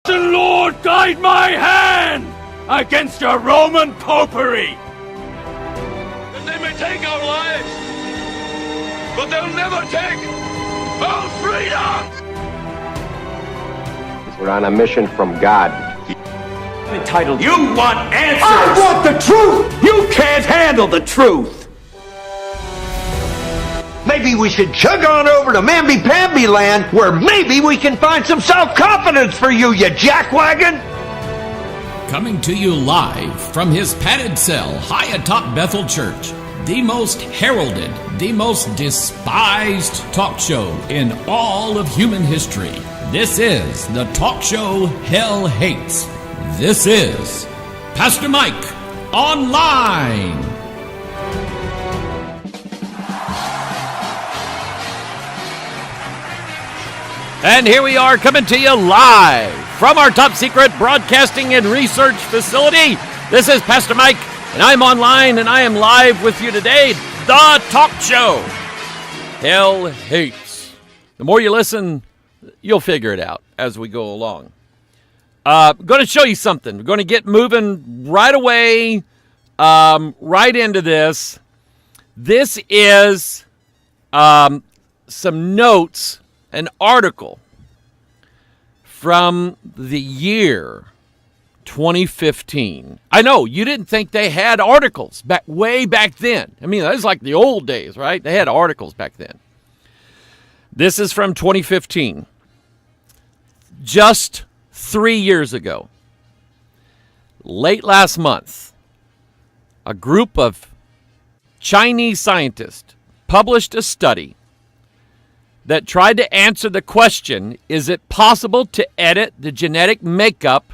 The Lord guide my hand against a Roman popery. And they may take our lives, but they'll never take our freedom. We're on a mission from God. Entitled, you want answers. I want the truth. You can't handle the truth. Maybe we should chug on over to Mamby-Pamby land, where maybe we can find some self-confidence for you, you jackwagon! Coming to you live from his padded cell high atop Bethel Church, the most heralded, the most despised talk show in all of human history. This is the talk show hell hates. This is Pastor Mike Online. And here we are coming to you live from our top secret broadcasting and research facility. This is Pastor Mike, and I'm online, and I am live with you today. The talk show hell hates. The more you listen, you'll figure it out as we go along. Going to show you something. We're going to get moving right away, right into this. This is some notes. An article from the year 2015. I know, you didn't think they had articles way back then. I mean, that was like the old days, right? They had articles back then. This is from 2015. Just 3 years ago. Late last month, a group of Chinese scientists published a study that tried to answer the question, is it possible to edit the genetic makeup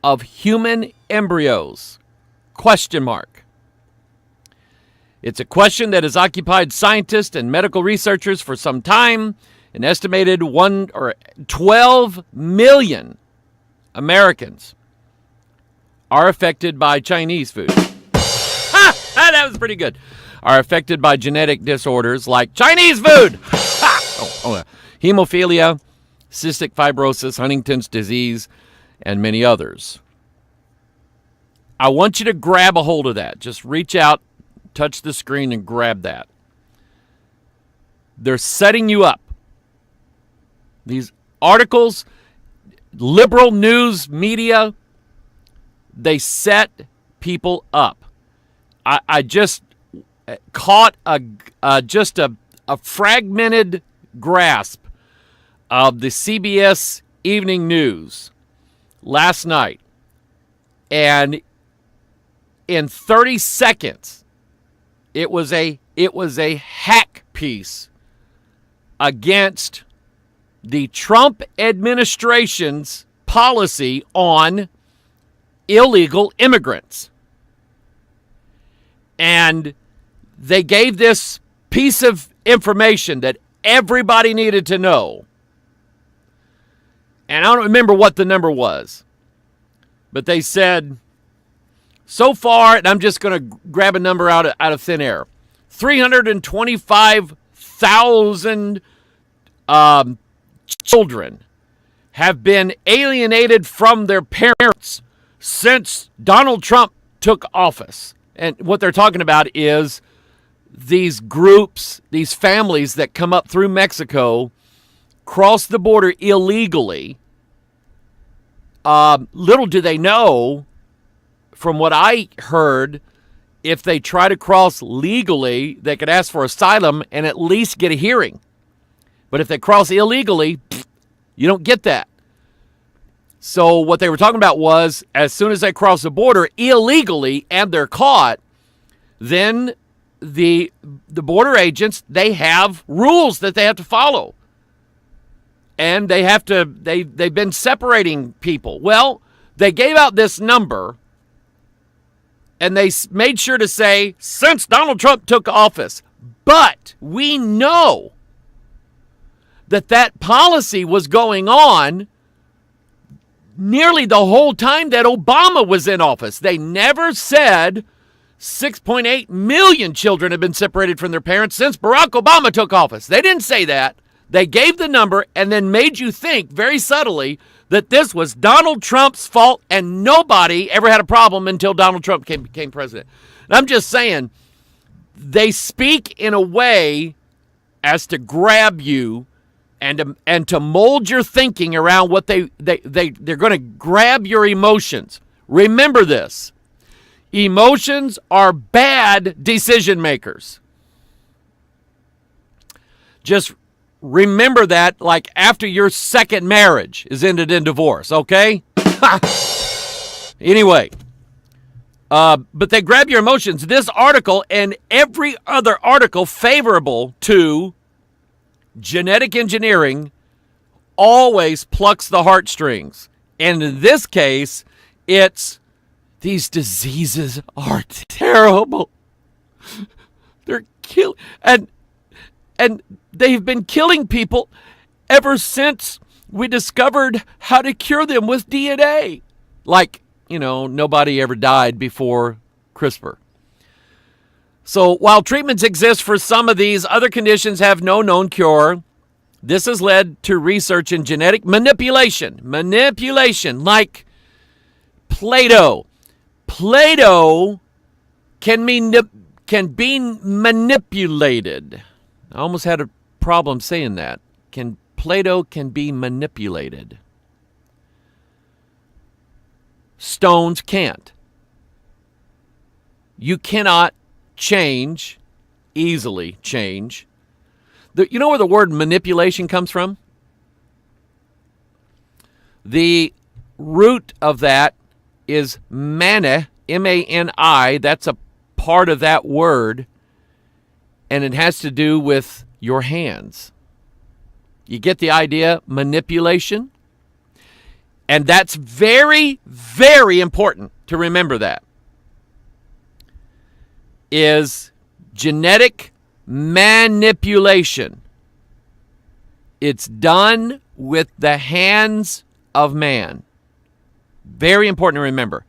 of human embryos? Question mark. It's a question that has occupied scientists and medical researchers for some time. An estimated 12 million Americans are affected by Chinese food. That was pretty good. Are affected by genetic disorders like Chinese food. Hemophilia, cystic fibrosis, Huntington's disease, and many others. I want you to grab a hold of that. Just reach out, touch the screen, and grab that. They're setting you up. These articles, liberal news media, they set people up. I just caught a fragmented grasp of the CBS Evening News last night, and in 30 seconds it was a hack piece against the Trump administration's policy on illegal immigrants. And they gave this piece of information that everybody needed to know. And I don't remember what the number was. But they said, so far, and I'm just going to grab a number out of thin air, 325,000 children have been alienated from their parents since Donald Trump took office. And what they're talking about is these groups, these families that come up through Mexico, cross the border illegally. Little do they know, from what I heard, if they try to cross legally, they could ask for asylum and at least get a hearing. But if they cross illegally, you don't get that. So what they were talking about was, as soon as they cross the border illegally and they're caught, then the border agents, they have rules that they have to follow. And they've been separating people. Well, they gave out this number, and they made sure to say, since Donald Trump took office. But we know that policy was going on nearly the whole time that Obama was in office. They never said 6.8 million children have been separated from their parents since Barack Obama took office. They didn't say that. They gave the number and then made you think very subtly that this was Donald Trump's fault and nobody ever had a problem until Donald Trump became president. And I'm just saying, they speak in a way as to grab you and to mold your thinking around what they're going to grab your emotions. Remember this. Emotions are bad decision makers. Just remember that, like after your second marriage is ended in divorce, okay? Anyway, but they grab your emotions. This article and every other article favorable to genetic engineering always plucks the heartstrings. And in this case, it's these diseases are terrible. They're and they've been killing people ever since we discovered how to cure them with DNA. Like, nobody ever died before CRISPR. So while treatments exist for some of these, other conditions have no known cure. This has led to research in genetic manipulation. Manipulation, like Play-Doh. Play-Doh can be manipulated. I almost had a problem saying that. Play-Doh can be manipulated. Stones can't. You cannot easily change. You know where the word manipulation comes from? The root of that is mani, M-A-N-I. That's a part of that word, and it has to do with your hands. You get the idea? Manipulation? And that's very, very important to remember that. Is genetic manipulation. It's done with the hands of man. Very important to remember.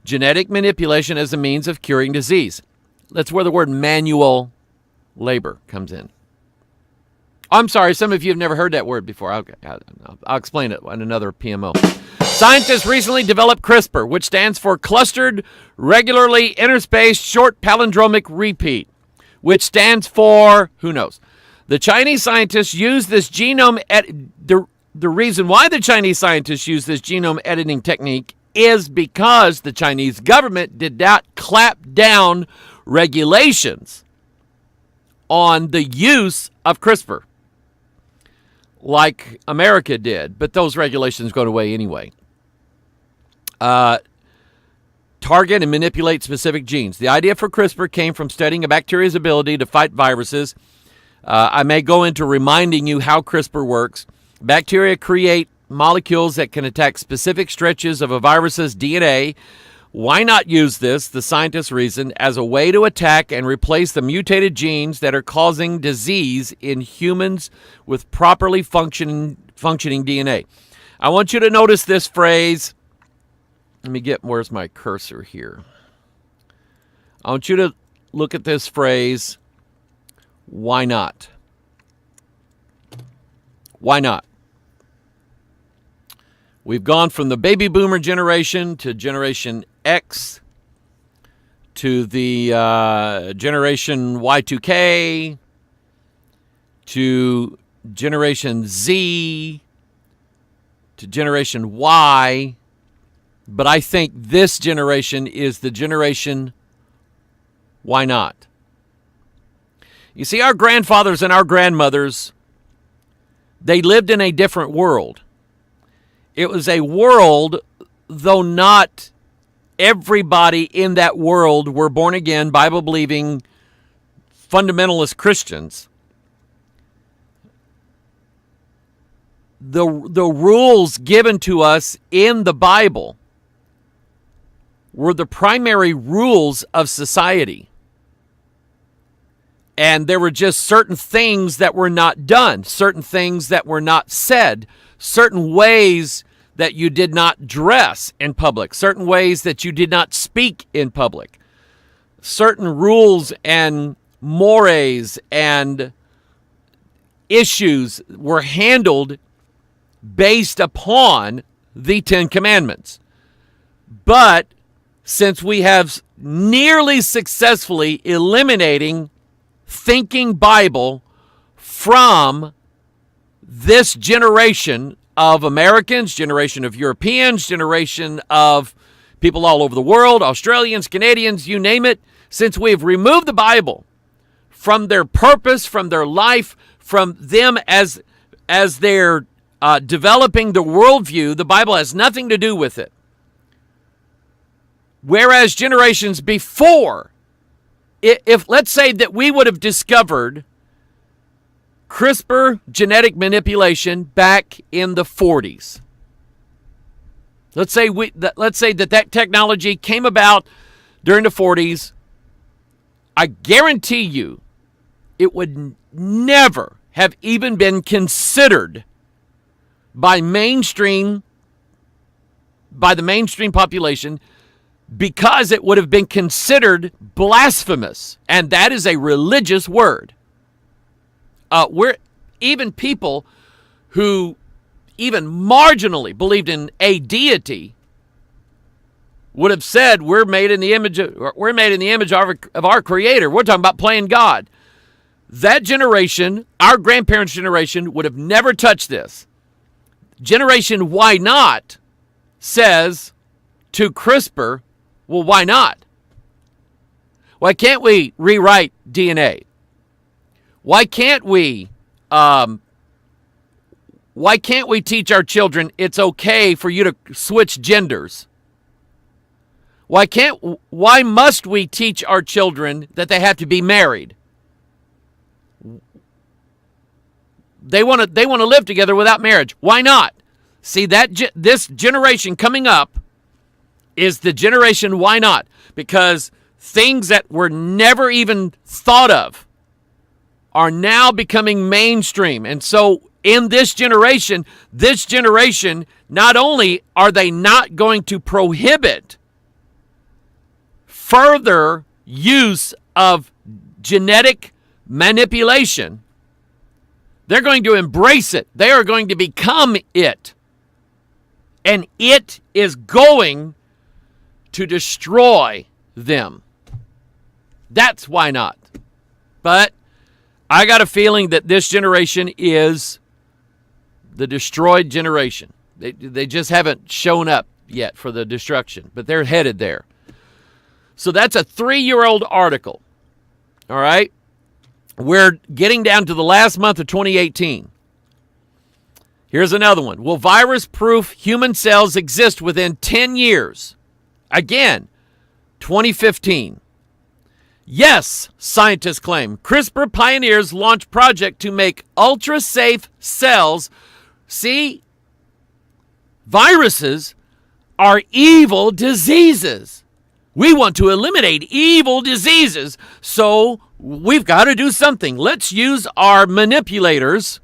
Genetic manipulation as a means of curing disease. That's where the word manual labor comes in. I'm sorry, some of you have never heard that word before. I'll explain it in another PMO. Scientists recently developed CRISPR, which stands for Clustered Regularly Interspaced Short Palindromic Repeat, which stands for, who knows. The Chinese scientists use this genome the reason why the Chinese scientists use this genome editing technique is because the Chinese government did not clap down regulations on the use of CRISPR like America did, but those regulations go away anyway. Target and manipulate specific genes. The idea for CRISPR came from studying a bacteria's ability to fight viruses. I may go into reminding you how CRISPR works. Bacteria create molecules that can attack specific stretches of a virus's DNA. Why not use this, the scientists reasoned, as a way to attack and replace the mutated genes that are causing disease in humans with properly functioning DNA? I want you to notice this phrase. Let me get, where's my cursor here? I want you to look at this phrase, why not? Why not? We've gone from the baby boomer generation to Generation X to the Generation Y2K to Generation Z to Generation Y. But I think this generation is the generation, why not? You see, our grandfathers and our grandmothers, they lived in a different world. It was a world, though not everybody in that world were born again, Bible-believing, fundamentalist Christians. The rules given to us in the Bible were the primary rules of society. And there were just certain things that were not done, certain things that were not said, certain ways that you did not dress in public, certain ways that you did not speak in public, certain rules and mores and issues were handled based upon the Ten Commandments. But since we have nearly successfully eliminating thinking Bible from this generation of Americans, generation of Europeans, generation of people all over the world, Australians, Canadians, you name it, since we've removed the Bible from their purpose, from their life, from them as they're developing the worldview, the Bible has nothing to do with it. Whereas generations before, if let's say that we would have discovered CRISPR genetic manipulation back in the 40s. Let's say that technology came about during the 40s. I guarantee you it would never have even been considered by the mainstream population, because it would have been considered blasphemous, and that is a religious word. We're even people who even marginally believed in a deity would have said we're made in the image of our Creator. We're talking about playing God. That generation, our grandparents' generation, would have never touched this. Generation Why Not says to CRISPR, well, why not? Why can't we rewrite DNA? Why can't we teach our children it's okay for you to switch genders? Why must we teach our children that they have to be married? They want to live together without marriage. Why not? See, this generation coming up is the generation why not? Because things that were never even thought of are now becoming mainstream. And so in this generation, not only are they not going to prohibit further use of genetic manipulation, they're going to embrace it. They are going to become it. And it is going to destroy them. That's why not. But I got a feeling that this generation is the destroyed generation. They just haven't shown up yet for the destruction, but they're headed there. So that's a 3-year-old article. All right? We're getting down to the last month of 2018. Here's another one. Will virus-proof human cells exist within 10 years? Again, 2015. Yes, scientists claim. CRISPR pioneers launch project to make ultra-safe cells. See, viruses are evil diseases. We want to eliminate evil diseases, so we've got to do something. Let's use our manipulators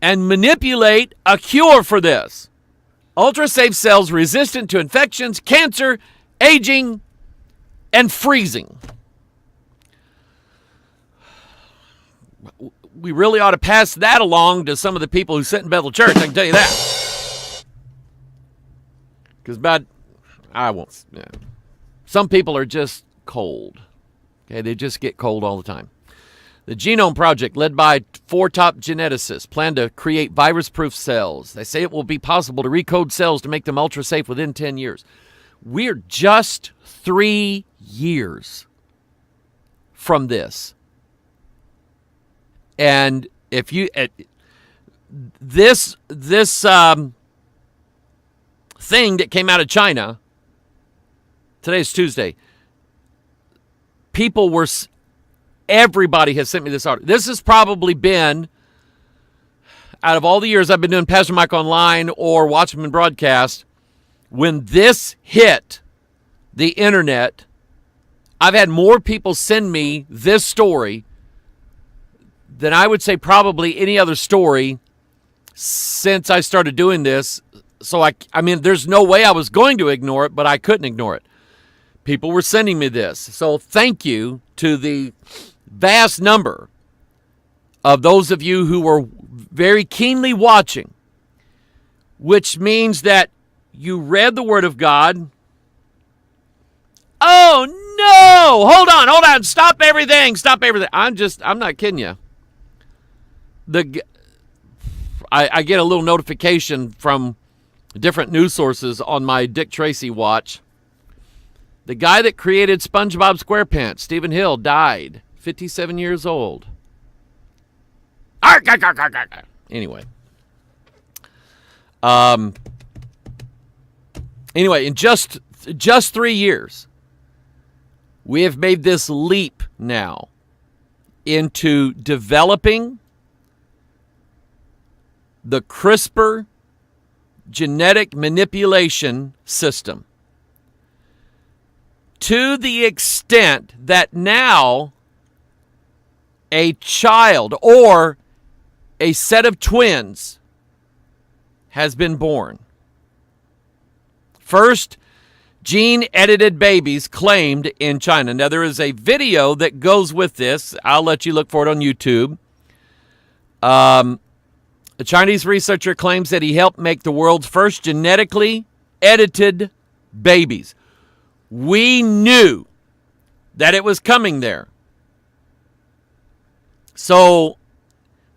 and manipulate a cure for this. Ultra-safe cells resistant to infections, cancer, aging, and freezing. We really ought to pass that along to some of the people who sit in Bethel Church, I can tell you that. Because some people are just cold. Okay, they just get cold all the time. The Genome Project, led by 4 top geneticists, plan to create virus-proof cells. They say it will be possible to recode cells to make them ultra-safe within 10 years. We're just 3 years from this. And if you this thing that came out of China, today's Tuesday, everybody has sent me this article. This has probably been, out of all the years I've been doing Pastor Mike Online or Watchman Broadcast, when this hit the internet, I've had more people send me this story than I would say probably any other story since I started doing this. So I mean, there's no way I was going to ignore it, but I couldn't ignore it. People were sending me this. So thank you to the vast number of those of you who were very keenly watching which means that you read the Word of God. Oh, no! Hold on. Stop everything. I'm not kidding you. I get a little notification from different news sources on my Dick Tracy watch. The guy that created SpongeBob SquarePants, Stephen Hill, died, 57 years old. Anyway. In just 3 years, we have made this leap now into developing the CRISPR genetic manipulation system, to the extent that now a child or a set of twins has been born. First gene-edited babies claimed in China. Now, there is a video that goes with this. I'll let you look for it on YouTube. A Chinese researcher claims that he helped make the world's first genetically edited babies. We knew that it was coming there. So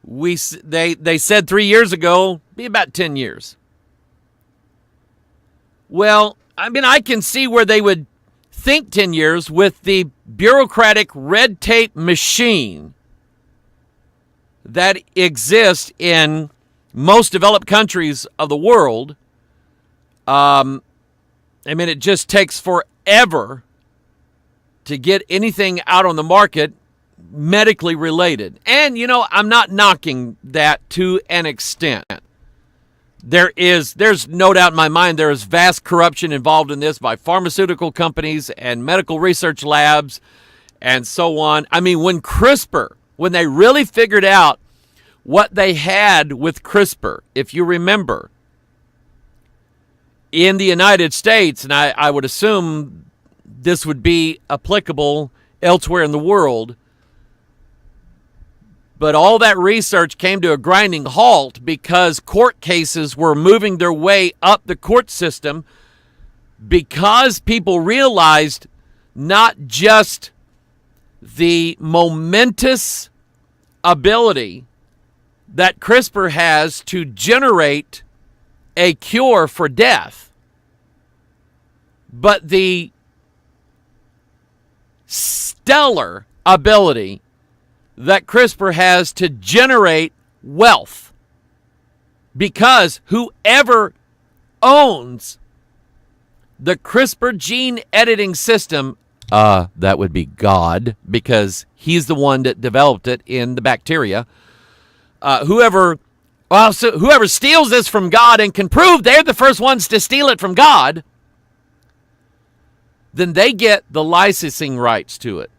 they said 3 years ago, be about 10 years. Well, I mean, I can see where they would think 10 years with the bureaucratic red tape machine that exists in most developed countries of the world. I mean, it just takes forever to get anything out on the market medically related. And, I'm not knocking that to an extent. There's no doubt in my mind there is vast corruption involved in this by pharmaceutical companies and medical research labs and so on. I mean, when they really figured out what they had with CRISPR, if you remember, in the United States, and I would assume this would be applicable elsewhere in the world, but all that research came to a grinding halt because court cases were moving their way up the court system because people realized not just the momentous ability that CRISPR has to generate a cure for death, but the stellar ability that CRISPR has to generate wealth. Because whoever owns the CRISPR gene editing system, that would be God, because he's the one that developed it in the bacteria. Whoever steals this from God and can prove they're the first ones to steal it from God, then they get the licensing rights to it.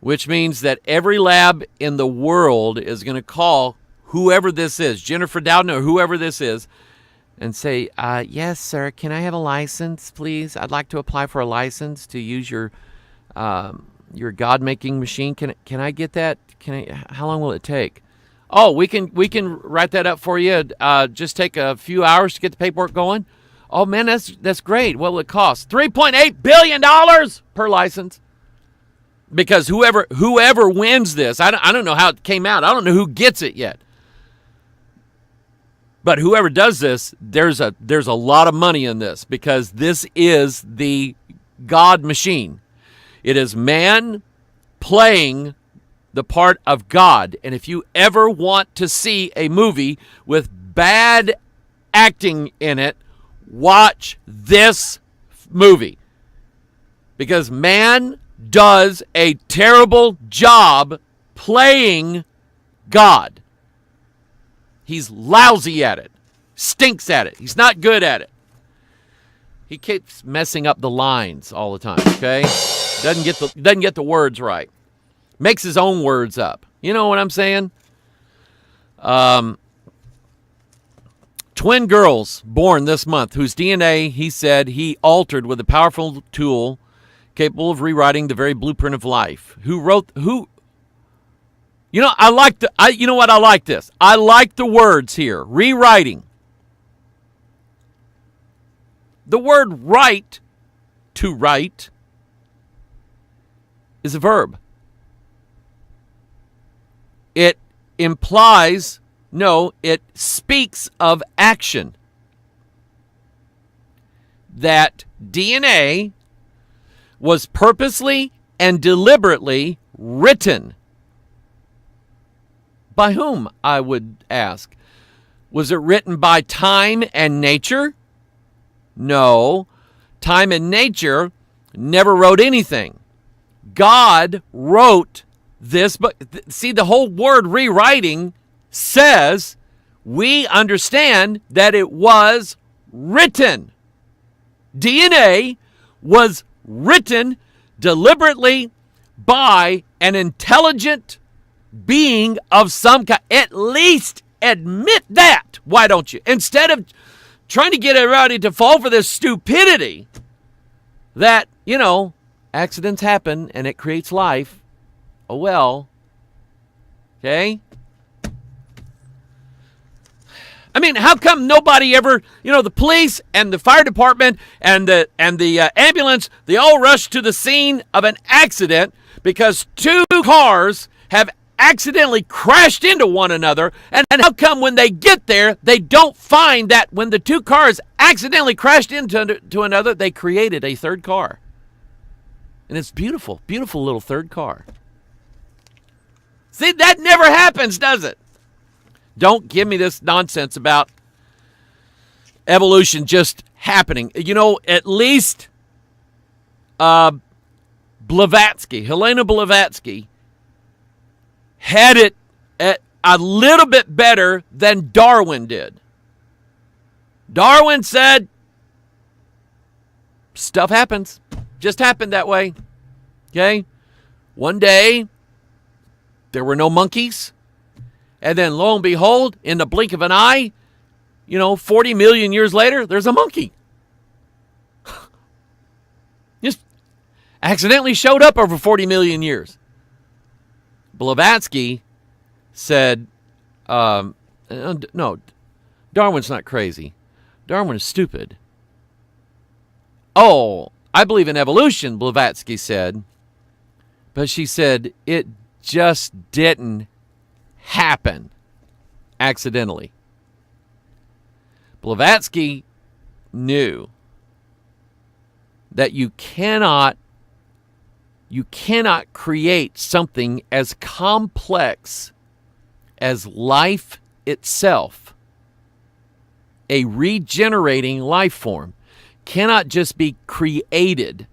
Which means that every lab in the world is going to call whoever this is, Jennifer Doudna or whoever this is, and say, yes, sir, can I have a license, please? I'd like to apply for a license to use your God-making machine. Can I get that? How long will it take? Oh, we can write that up for you. Just take a few hours to get the paperwork going. Oh, man, that's great. What will it cost? $3.8 billion per license. Because whoever wins this, I don't know how it came out. I don't know who gets it yet. But whoever does this, there's a lot of money in this because this is the God machine. It is man playing the part of God. And if you ever want to see a movie with bad acting in it, watch this movie. Because man does a terrible job playing God. He's lousy at it. Stinks at it. He's not good at it. He keeps messing up the lines all the time, okay? Doesn't get the words right. Makes his own words up. You know what I'm saying? Twin girls born this month whose DNA, he said, he altered with a powerful tool capable of rewriting the very blueprint of life. Who You know, you know what? I like this. I like the words here. Rewriting. The word write, to write, is a verb. It implies, no, it speaks of action. That DNA was purposely and deliberately written. By whom, I would ask? Was it written by time and nature? No. Time and nature never wrote anything. God wrote this, but see, the whole word rewriting says we understand that it was written. DNA was written deliberately by an intelligent being of some kind. At least admit that. Why don't you? Instead of trying to get everybody to fall for this stupidity that, accidents happen and it creates life. Oh, well. Okay? I mean, how come nobody ever, the police and the fire department and the ambulance, they all rush to the scene of an accident because two cars have accidentally crashed into one another, and how come when they get there, they don't find that when the two cars accidentally crashed into another, they created a third car. And it's beautiful, beautiful little third car. See, that never happens, does it? Don't give me this nonsense about evolution just happening. At least Helena Blavatsky, had it a little bit better than Darwin did. Darwin said, stuff happens. Just happened that way. Okay? One day, there were no monkeys. And then lo and behold, in the blink of an eye, 40 million years later, there's a monkey. Just accidentally showed up over 40 million years. Blavatsky said, no, Darwin's not crazy. Darwin is stupid. Oh, I believe in evolution, Blavatsky said. But she said, it just didn't happen accidentally. Blavatsky knew that you cannot create something as complex as life itself. A regenerating life form cannot just be created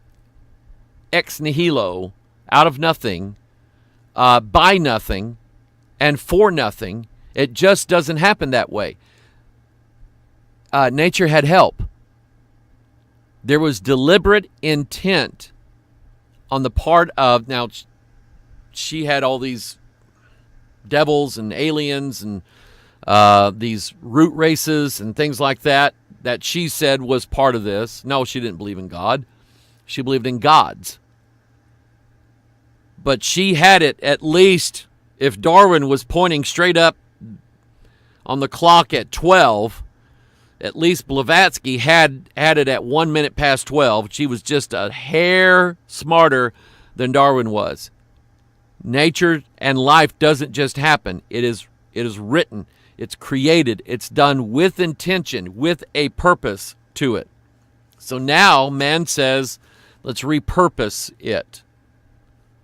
ex nihilo, out of nothing, by nothing, and for nothing. It just doesn't happen that way. Nature had help. There was deliberate intent on the part of, now she had all these devils and aliens and these root races and things like that she said was part of this. No, she didn't believe in God. She believed in gods. But she had it, at least if Darwin was pointing straight up on the clock at 12, at least Blavatsky had it at 1 minute past 12. She was just a hair smarter than Darwin was. Nature and life doesn't just happen. It is written. It's created. It's done with intention, with a purpose to it. So now man says, let's repurpose it.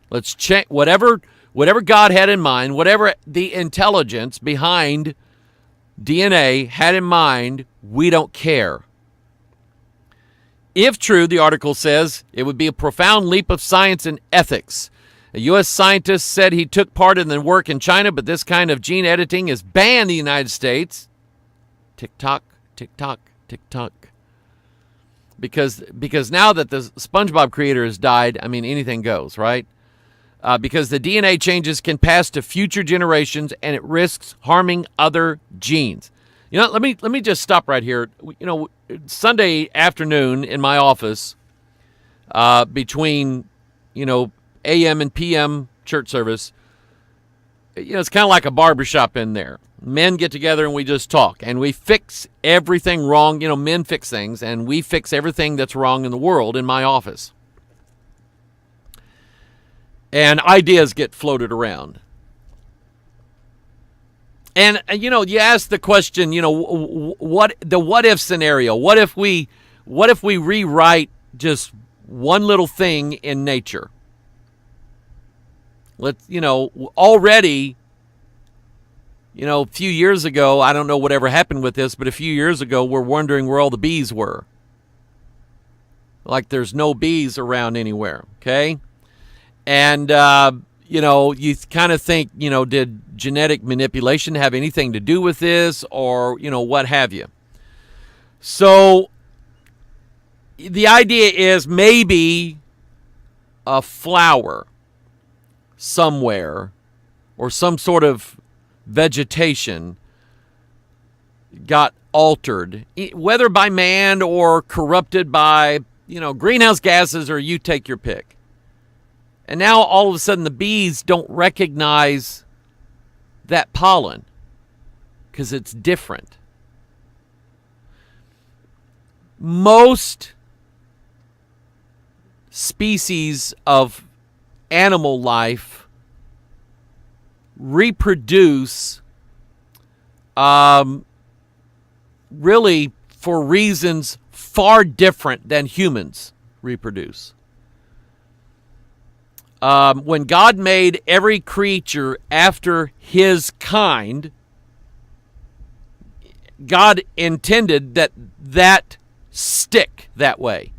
Let's check whatever God had in mind, whatever the intelligence behind DNA had in mind, we don't care. If true, the article says, it would be a profound leap of science and ethics. A U.S. scientist said he took part in the work in China, but this kind of gene editing is banned in the United States. Tick-tock, tick-tock, tick-tock. Because now that the SpongeBob creator has died, I mean, anything goes, right? Because the DNA changes can pass to future generations, and it risks harming other genes. Let me just stop right here. Sunday afternoon in my office, between AM and PM church service, it's kind of like a barbershop in there. Men get together and we just talk and we fix everything wrong. Men fix things and we fix everything that's wrong in the world in my office. And ideas get floated around. And you ask the question, what if scenario? What if we rewrite just one little thing in nature? Already, a few years ago, I don't know whatever happened with this, but a few years ago, we're wondering where all the bees were. Like there's no bees around anywhere, okay? And, you kind of think, did genetic manipulation have anything to do with this or, what have you? So the idea is maybe a flower somewhere or some sort of vegetation got altered, whether by man or corrupted by, greenhouse gases, or you take your pick. And now all of a sudden the bees don't recognize that pollen because it's different. Most species of animal life reproduce really for reasons far different than humans reproduce. When God made every creature after his kind, God intended that stick that way.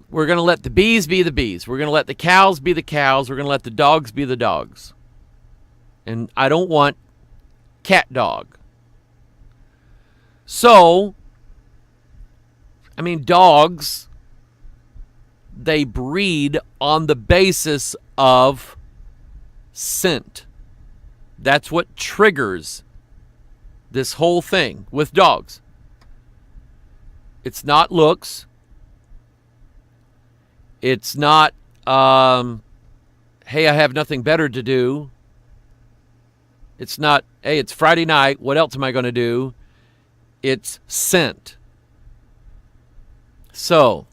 We're going to let the bees be the bees. We're going to let the cows be the cows. We're going to let the dogs be the dogs. And I don't want cat dog. So, dogs, they breed on the basis of scent. That's what triggers this whole thing with dogs. It's not looks. It's not, hey, I have nothing better to do. It's not, hey, it's Friday night. What else am I going to do? It's scent. So,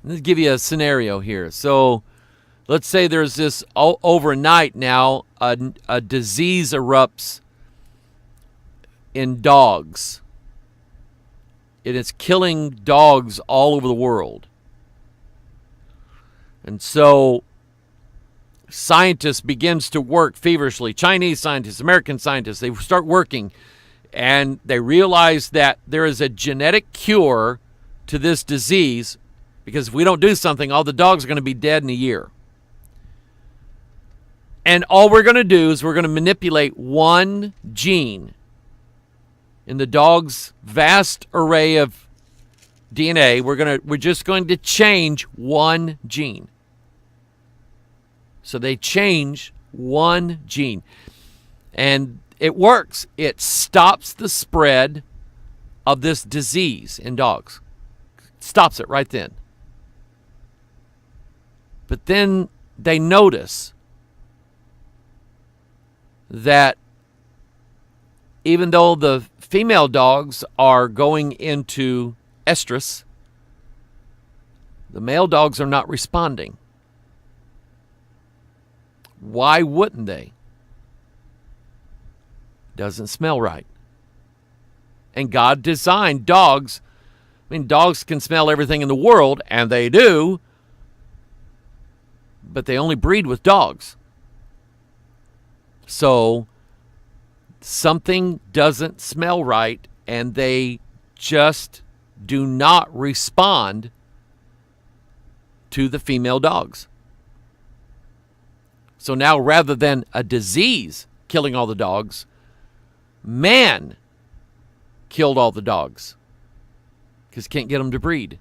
let's give you a scenario here. So, let's say there's this overnight now, a disease erupts in dogs. It is killing dogs all over the world. And so scientists begins to work feverishly. Chinese scientists, American scientists, they start working and they realize that there is a genetic cure to this disease, because if we don't do something, all the dogs are going to be dead in a year. And all we're going to do is we're going to manipulate one gene in the dog's vast array of DNA. We're just going to change one gene. So they change one gene. And it works. It stops the spread of this disease in dogs. Stops it right then. But then they notice that even though the female dogs are going into estrus, the male dogs are not responding. Why wouldn't they? Doesn't smell right. And God designed dogs. Dogs can smell everything in the world, and they do, but they only breed with dogs. So something doesn't smell right, and they just do not respond to the female dogs. So now, rather than a disease killing all the dogs, man killed all the dogs because can't get them to breed.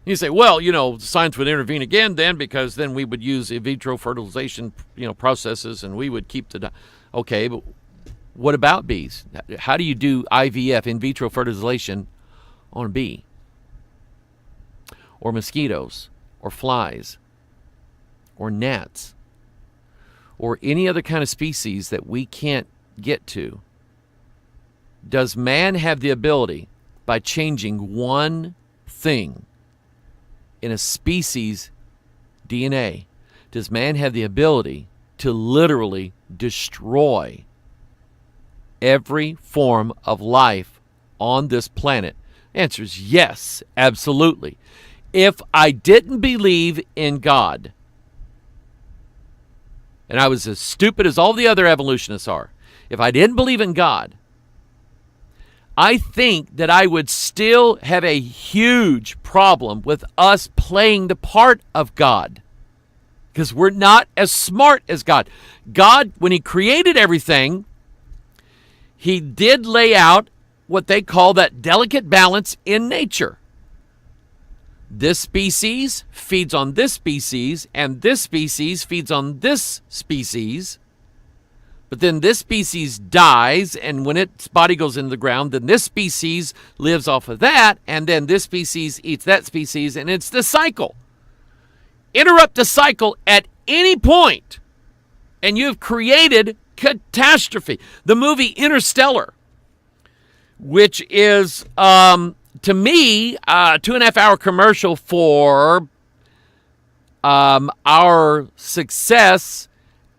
You say, well, science would intervene again then, because then we would use in vitro fertilization, processes, and we would keep the... Okay, but what about bees? How do you do IVF, in vitro fertilization, on a bee? Or mosquitoes, or flies, or gnats, or any other kind of species that we can't get to, does man have the ability, by changing one thing in a species' DNA, does man have the ability to literally destroy every form of life on this planet? Answer is yes, absolutely. If I didn't believe in God, and I was as stupid as all the other evolutionists are, if I didn't believe in God, I think that I would still have a huge problem with us playing the part of God, because we're not as smart as God. God, when he created everything, he did lay out what they call that delicate balance in nature. This species feeds on this species, and this species feeds on this species. But then this species dies, and when its body goes into the ground, then this species lives off of that, and then this species eats that species, and it's the cycle. Interrupt the cycle at any point, and you've created catastrophe. The movie Interstellar, which is, to me, a 2.5-hour commercial for our success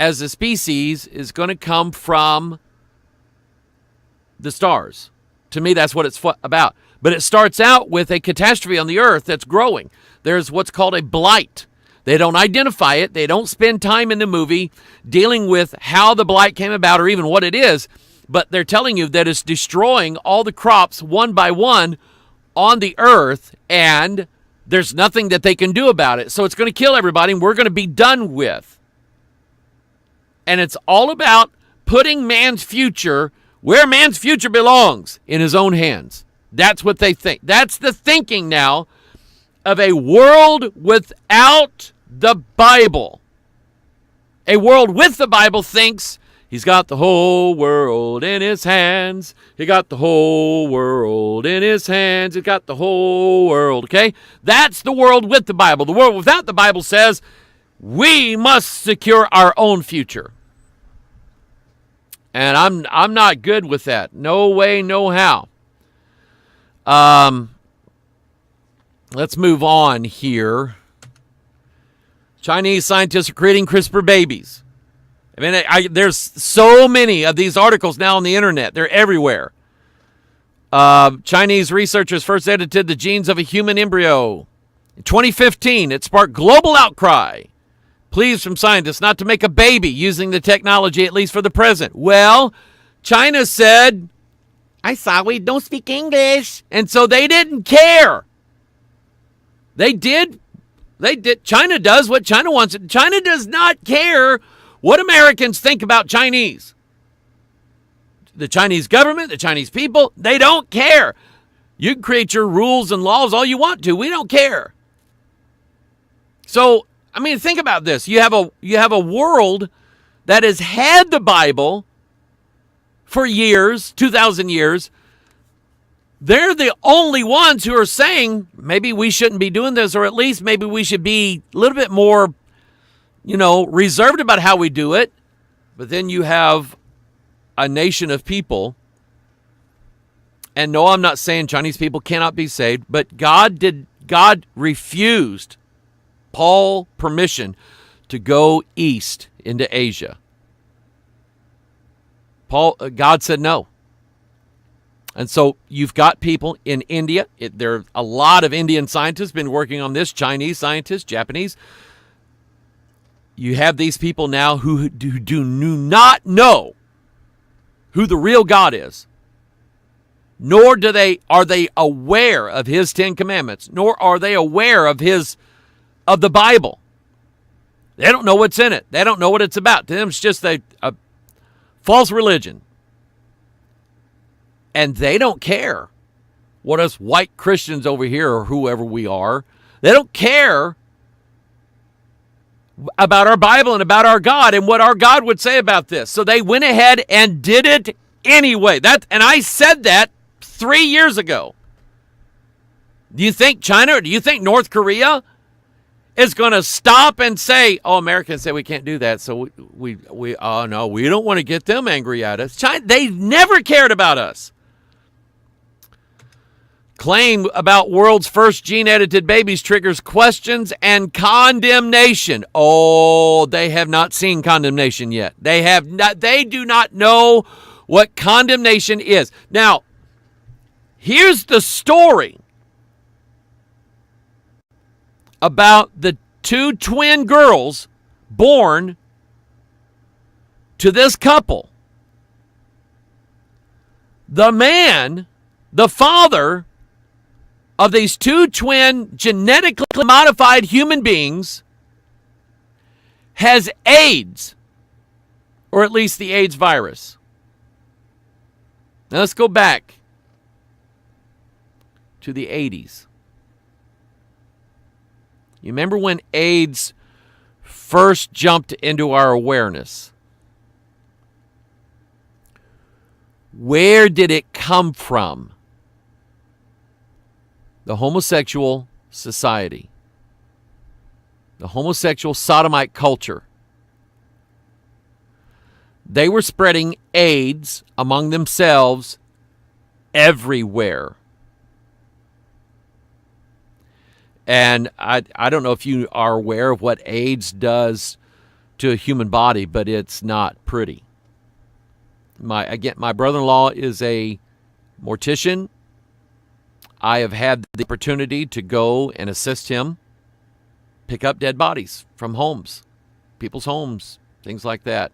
as a species is going to come from the stars. To me, that's what it's about. But it starts out with a catastrophe on the earth that's growing. There's what's called a blight. They don't identify it. They don't spend time in the movie dealing with how the blight came about or even what it is. But they're telling you that it's destroying all the crops one by one on the earth, and there's nothing that they can do about it. So it's going to kill everybody, and we're going to be done with. And it's all about putting man's future where man's future belongs, in his own hands. That's what they think. That's the thinking now of a world without the Bible. A world with the Bible thinks he's got the whole world in his hands. He got the whole world in his hands. He got the whole world, okay? That's the world with the Bible. The world without the Bible says we must secure our own future. And I'm not good with that. No way, no how. Let's move on here. Chinese scientists are creating CRISPR babies. I mean, there's so many of these articles now on the internet. They're everywhere. Chinese researchers first edited the genes of a human embryo. In 2015, it sparked global outcry. Pleas from scientists not to make a baby using the technology, at least for the present. Well, China said, I thought we don't speak English. And so they didn't care. They did. China does what China wants. China does not care what Americans think about Chinese. The Chinese government, the Chinese people, they don't care. You can create your rules and laws all you want to. We don't care. So, I mean, think about this. You have a world that has had the Bible for years, 2,000 years. They're the only ones who are saying maybe we shouldn't be doing this, or at least maybe we should be a little bit more, reserved about how we do it. But then you have a nation of people. And no, I'm not saying Chinese people cannot be saved, but God refused Paul permission to go east into Asia. God said no. And so you've got people in India. There are a lot of Indian scientists been working on this, Chinese scientists, Japanese. You have these people now who do not know who the real God is. Nor are they aware of his 10 commandments, nor are they aware of the Bible. They don't know what's in it. They don't know what it's about. To them, it's just a false religion. And they don't care what us white Christians over here, or whoever we are, they don't care about our Bible and about our God and what our God would say about this. So they went ahead and did it anyway. And I said that 3 years ago. Do you think China, or do you think North Korea is going to stop and say, oh, Americans say we can't do that, so we oh, no, we don't want to get them angry at us. China, they never cared about us. Claim about world's first gene-edited babies triggers questions and condemnation. Oh, they have not seen condemnation yet. They do not know what condemnation is. Now, here's the story about the 2 twin girls born to this couple. The man, the father of these 2 twin genetically modified human beings, has AIDS, or at least the AIDS virus. Now let's go back to the 80s. You remember when AIDS first jumped into our awareness? Where did it come from? The homosexual society. The homosexual sodomite culture. They were spreading AIDS among themselves everywhere. And I don't know if you are aware of what AIDS does to a human body, but it's not pretty. My brother-in-law is a mortician. I have had the opportunity to go and assist him pick up dead bodies from homes, people's homes, things like that.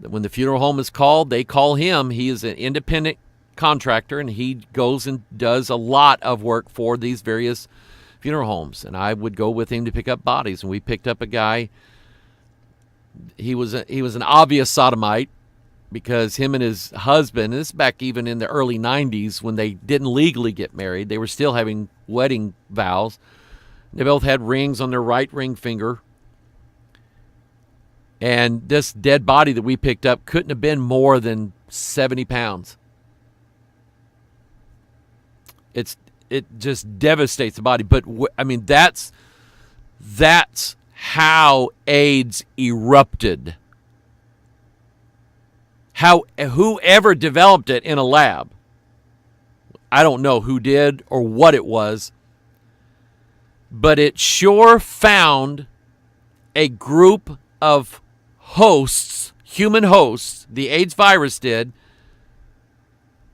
When the funeral home is called, they call him. He is an independent contractor, and he goes and does a lot of work for these various funeral homes. And I would go with him to pick up bodies, and we picked up a guy. He was an obvious sodomite because him and his husband, and this is back even in the early 90s when they didn't legally get married, they were still having wedding vows. They both had rings on their right ring finger. And this dead body that we picked up couldn't have been more than 70 pounds. It just devastates the body. But I mean, that's how AIDS erupted. Whoever developed it in a lab, I don't know who did or what it was, but it sure found a group of hosts, human hosts, the AIDS virus did,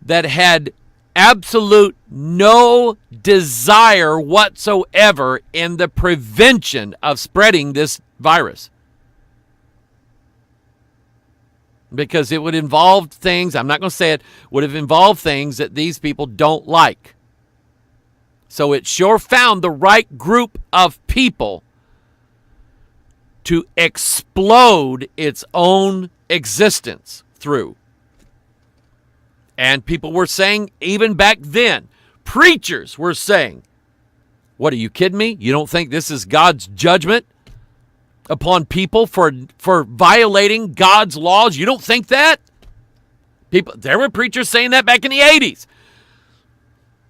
that had absolute no desire whatsoever in the prevention of spreading this virus. Because it would involve things, I'm not going to say it, would have involved things that these people don't like. So it sure found the right group of people to explode its own existence through. And people were saying, even back then, preachers were saying, what, are you kidding me? You don't think this is God's judgment upon people for violating God's laws? You don't think that? There were preachers saying that back in the 80s.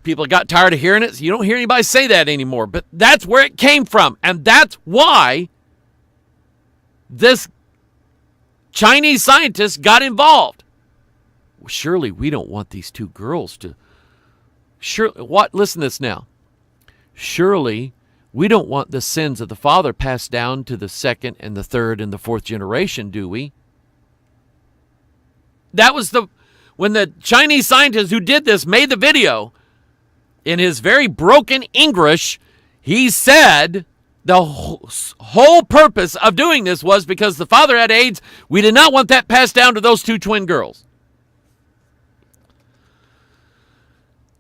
People got tired of hearing it, so you don't hear anybody say that anymore. But that's where it came from. And that's why this Chinese scientist got involved. Well, surely we don't want these 2 girls to... Listen to this now. Surely we don't want the sins of the father passed down to the 2nd and the 3rd and the 4th generation, do we? That was when the Chinese scientist who did this made the video, in his very broken English, he said the whole purpose of doing this was because the father had AIDS. We did not want that passed down to those 2 twin girls.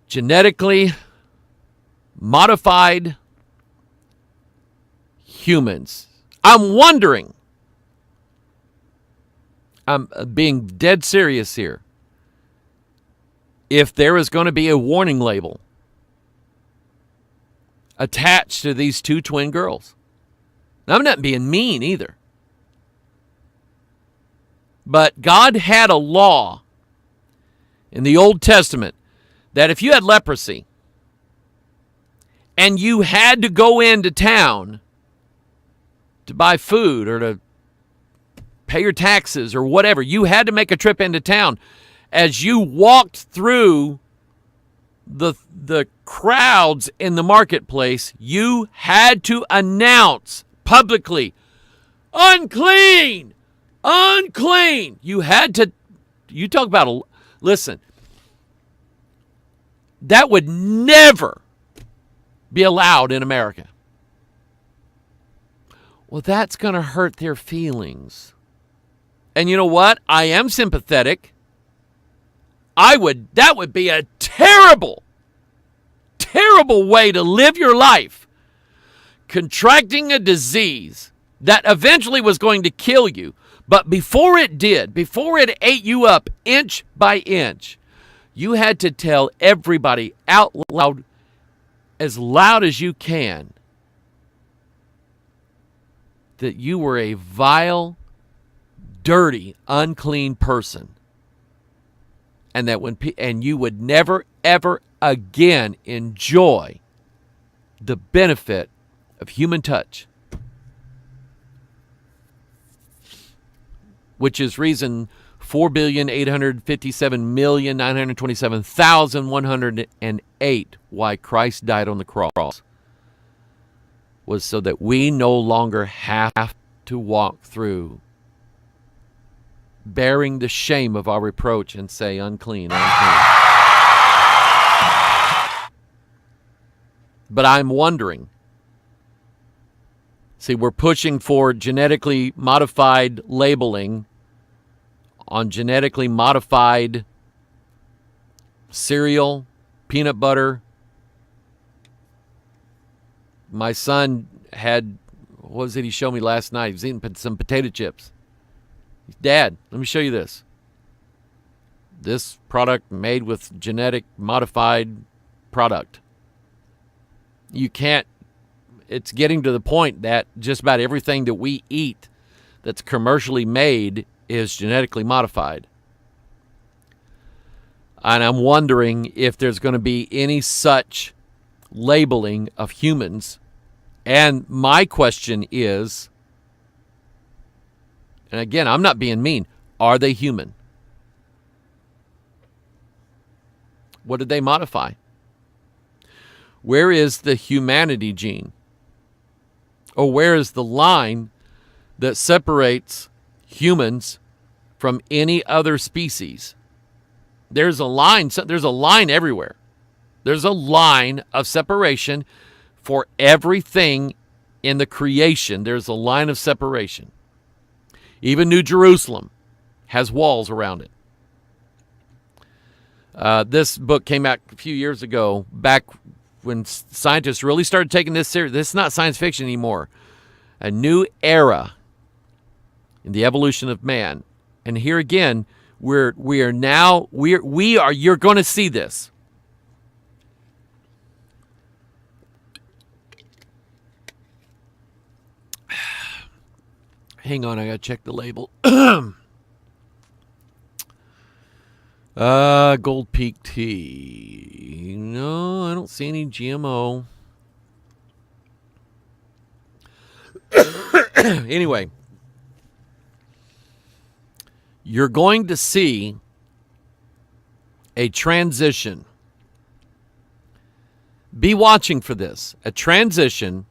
Genetically modified humans. I'm wondering, I'm being dead serious here, if there is going to be a warning label attached to these 2 twin girls. Now, I'm not being mean either. But God had a law in the Old Testament that if you had leprosy and you had to go into town to buy food or to pay your taxes or whatever, you had to make a trip into town. As you walked through the crowds in the marketplace, you had to announce publicly, unclean, unclean. You had to, you talk about, listen, that would never be allowed in America. Well, that's going to hurt their feelings. And you know what? I am sympathetic. That would be a terrible, terrible way to live your life. Contracting a disease that eventually was going to kill you. But before it did, before it ate you up inch by inch, you had to tell everybody out loud as you can, that you were a vile, dirty, unclean person. And that and you would never, ever again enjoy the benefit of human touch. Which is reason 4,857,927,108 why Christ died on the cross, was so that we no longer have to walk through bearing the shame of our reproach and say, unclean, unclean. But I'm wondering, see, we're pushing for genetically modified labeling on genetically modified cereal, peanut butter. My son had, what was it he showed me last night? He was eating some potato chips. Dad, let me show you this. This product made with genetic modified product. You can't, it's getting to the point that just about everything that we eat that's commercially made is genetically modified. And I'm wondering if there's going to be any such labeling of humans. And my question is, and again, I'm not being mean, are they human? What did they modify? Where is the humanity gene? Or where is the line that separates humans from any other species? There's a line everywhere. There's a line of separation for everything in the creation. There's a line of separation. Even New Jerusalem has walls around it. This book came out a few years ago, back when scientists really started taking this serious. This is not science fiction anymore. A new era in the evolution of man. And here again, you're going to see this. Hang on, I got to check the label. Gold Peak tea. No, I don't see any GMO. Anyway, you're going to see a transition. Be watching for this. A transition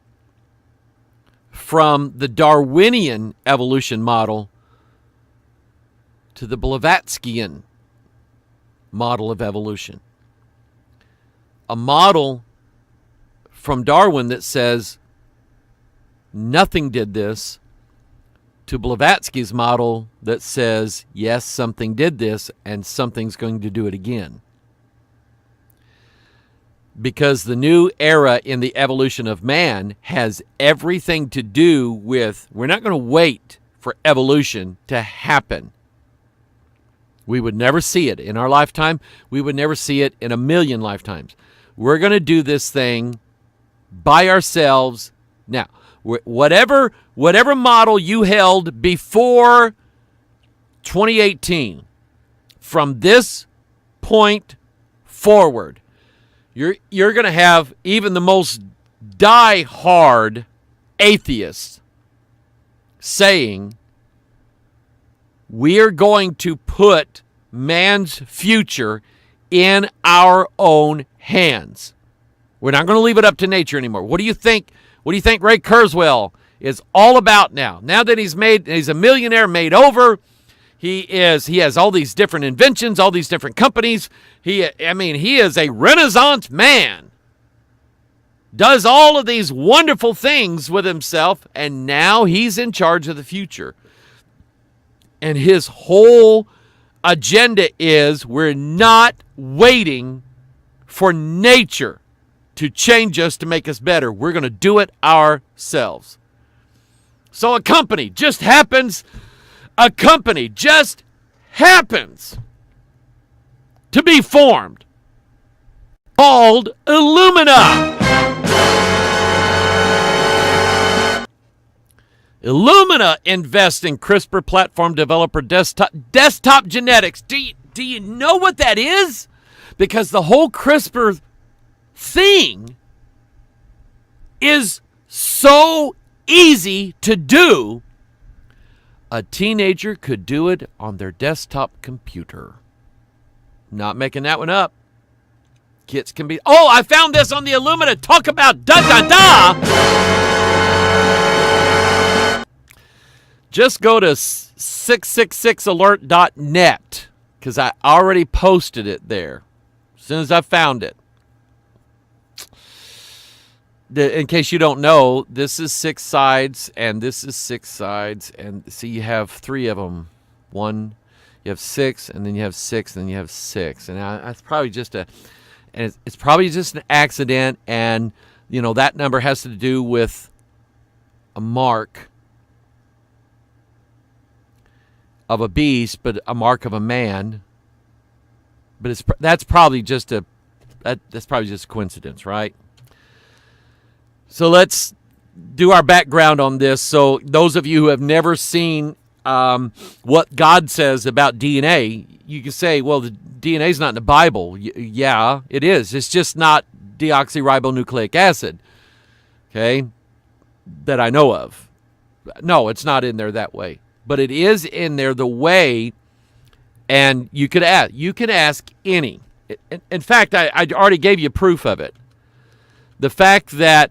from the Darwinian evolution model to the Blavatskyan model of evolution. A model from Darwin that says nothing did this, to Blavatsky's model that says, yes, something did this and something's going to do it again. Because the new era in the evolution of man has everything to do with, we're not going to wait for evolution to happen. We would never see it in our lifetime. We would never see it in a million lifetimes. We're going to do this thing by ourselves now. Whatever model you held before 2018, from this point forward, you're going to have even the most die-hard atheists saying we are going to put man's future in our own hands. We're not going to leave it up to nature anymore. What do you think? What do you think Ray Kurzweil is all about now? Now that he's a millionaire made over, he has all these different inventions, all these different companies. He is a Renaissance man. Does all of these wonderful things with himself, and now he's in charge of the future. And his whole agenda is we're not waiting for nature to change us to make us better. We're going to do it ourselves. So a company just happens to be formed called Illumina. Illumina invests in CRISPR platform developer desktop genetics. Do you know what that is? Because the whole CRISPR thing is so easy to do. A teenager could do it on their desktop computer. Not making that one up. Kids can be... Oh, I found this on the Illumina. Talk about da-da-da. Just go to 666alert.net because I already posted it there as soon as I found it. In case you don't know, this is 6 sides and this is 6 sides. And see, you have 3 of them. One, you have 6, and then you have 6, and then you have 6. And that's probably just it's probably just an accident. And, you know, that number has to do with a mark of a beast, but a mark of a man. But that's probably just a coincidence, right? So let's do our background on this. So those of you who have never seen what God says about DNA, you can say, well, the DNA is not in the Bible. Yeah, it is. It's just not deoxyribonucleic acid, okay, that I know of. No, it's not in there that way. But it is in there the way, and you could ask any. In fact, I already gave you proof of it. The fact that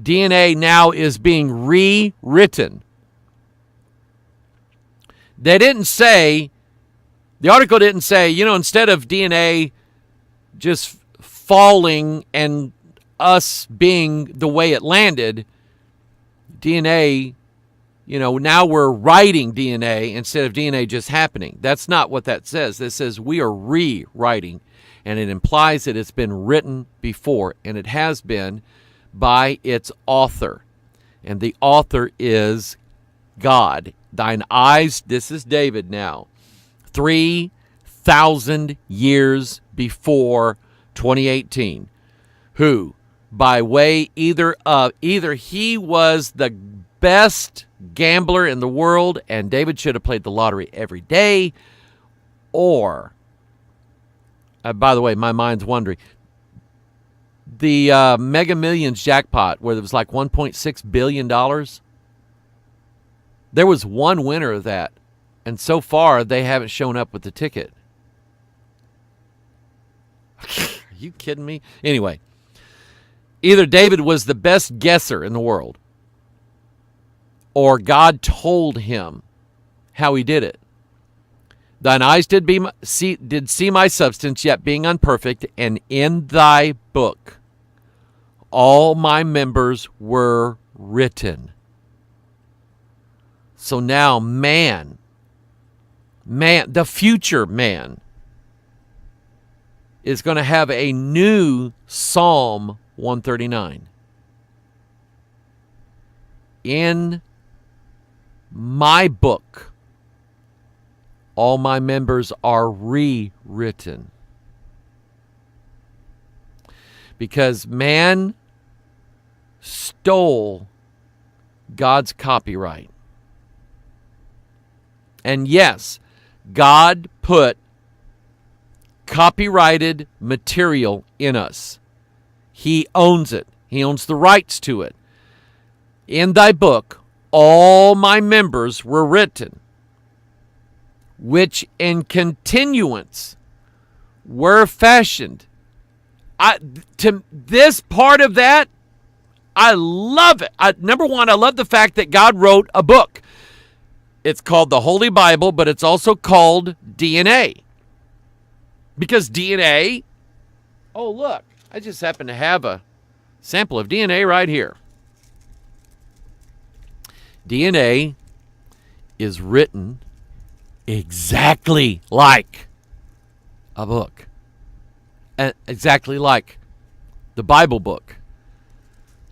DNA now is being rewritten. They didn't say, the article didn't say, you know, instead of DNA just falling and us being the way it landed, DNA, you know, now we're writing DNA instead of DNA just happening. That's not what that says. It says we are rewriting, and it implies that it's been written before, and it has been by its author. And the author is God. Thine eyes, this is David now, 3,000 years before 2018, who, by way either he was the best gambler in the world and David should have played the lottery every day, or, by the way, my mind's wondering, the Mega Millions jackpot where there was like $1.6 billion, there was one winner of that, and so far they haven't shown up with the ticket. Are you kidding me? Anyway, either David was the best guesser in the world, or God told him how he did it. Thine eyes did see my substance, yet being unperfect, and in thy book all my members were written. So now man, the future man, is going to have a new Psalm 139. In my book, all my members are rewritten. Because man stole God's copyright. And yes, God put copyrighted material in us. He owns it. He owns the rights to it. In thy book, all my members were written, which in continuance were fashioned. To this part of that, I love it. Number one, I love the fact that God wrote a book. It's called the Holy Bible, but it's also called DNA. Because DNA, oh look, I just happen to have a sample of DNA right here. DNA is written exactly like a book. Exactly like the Bible book.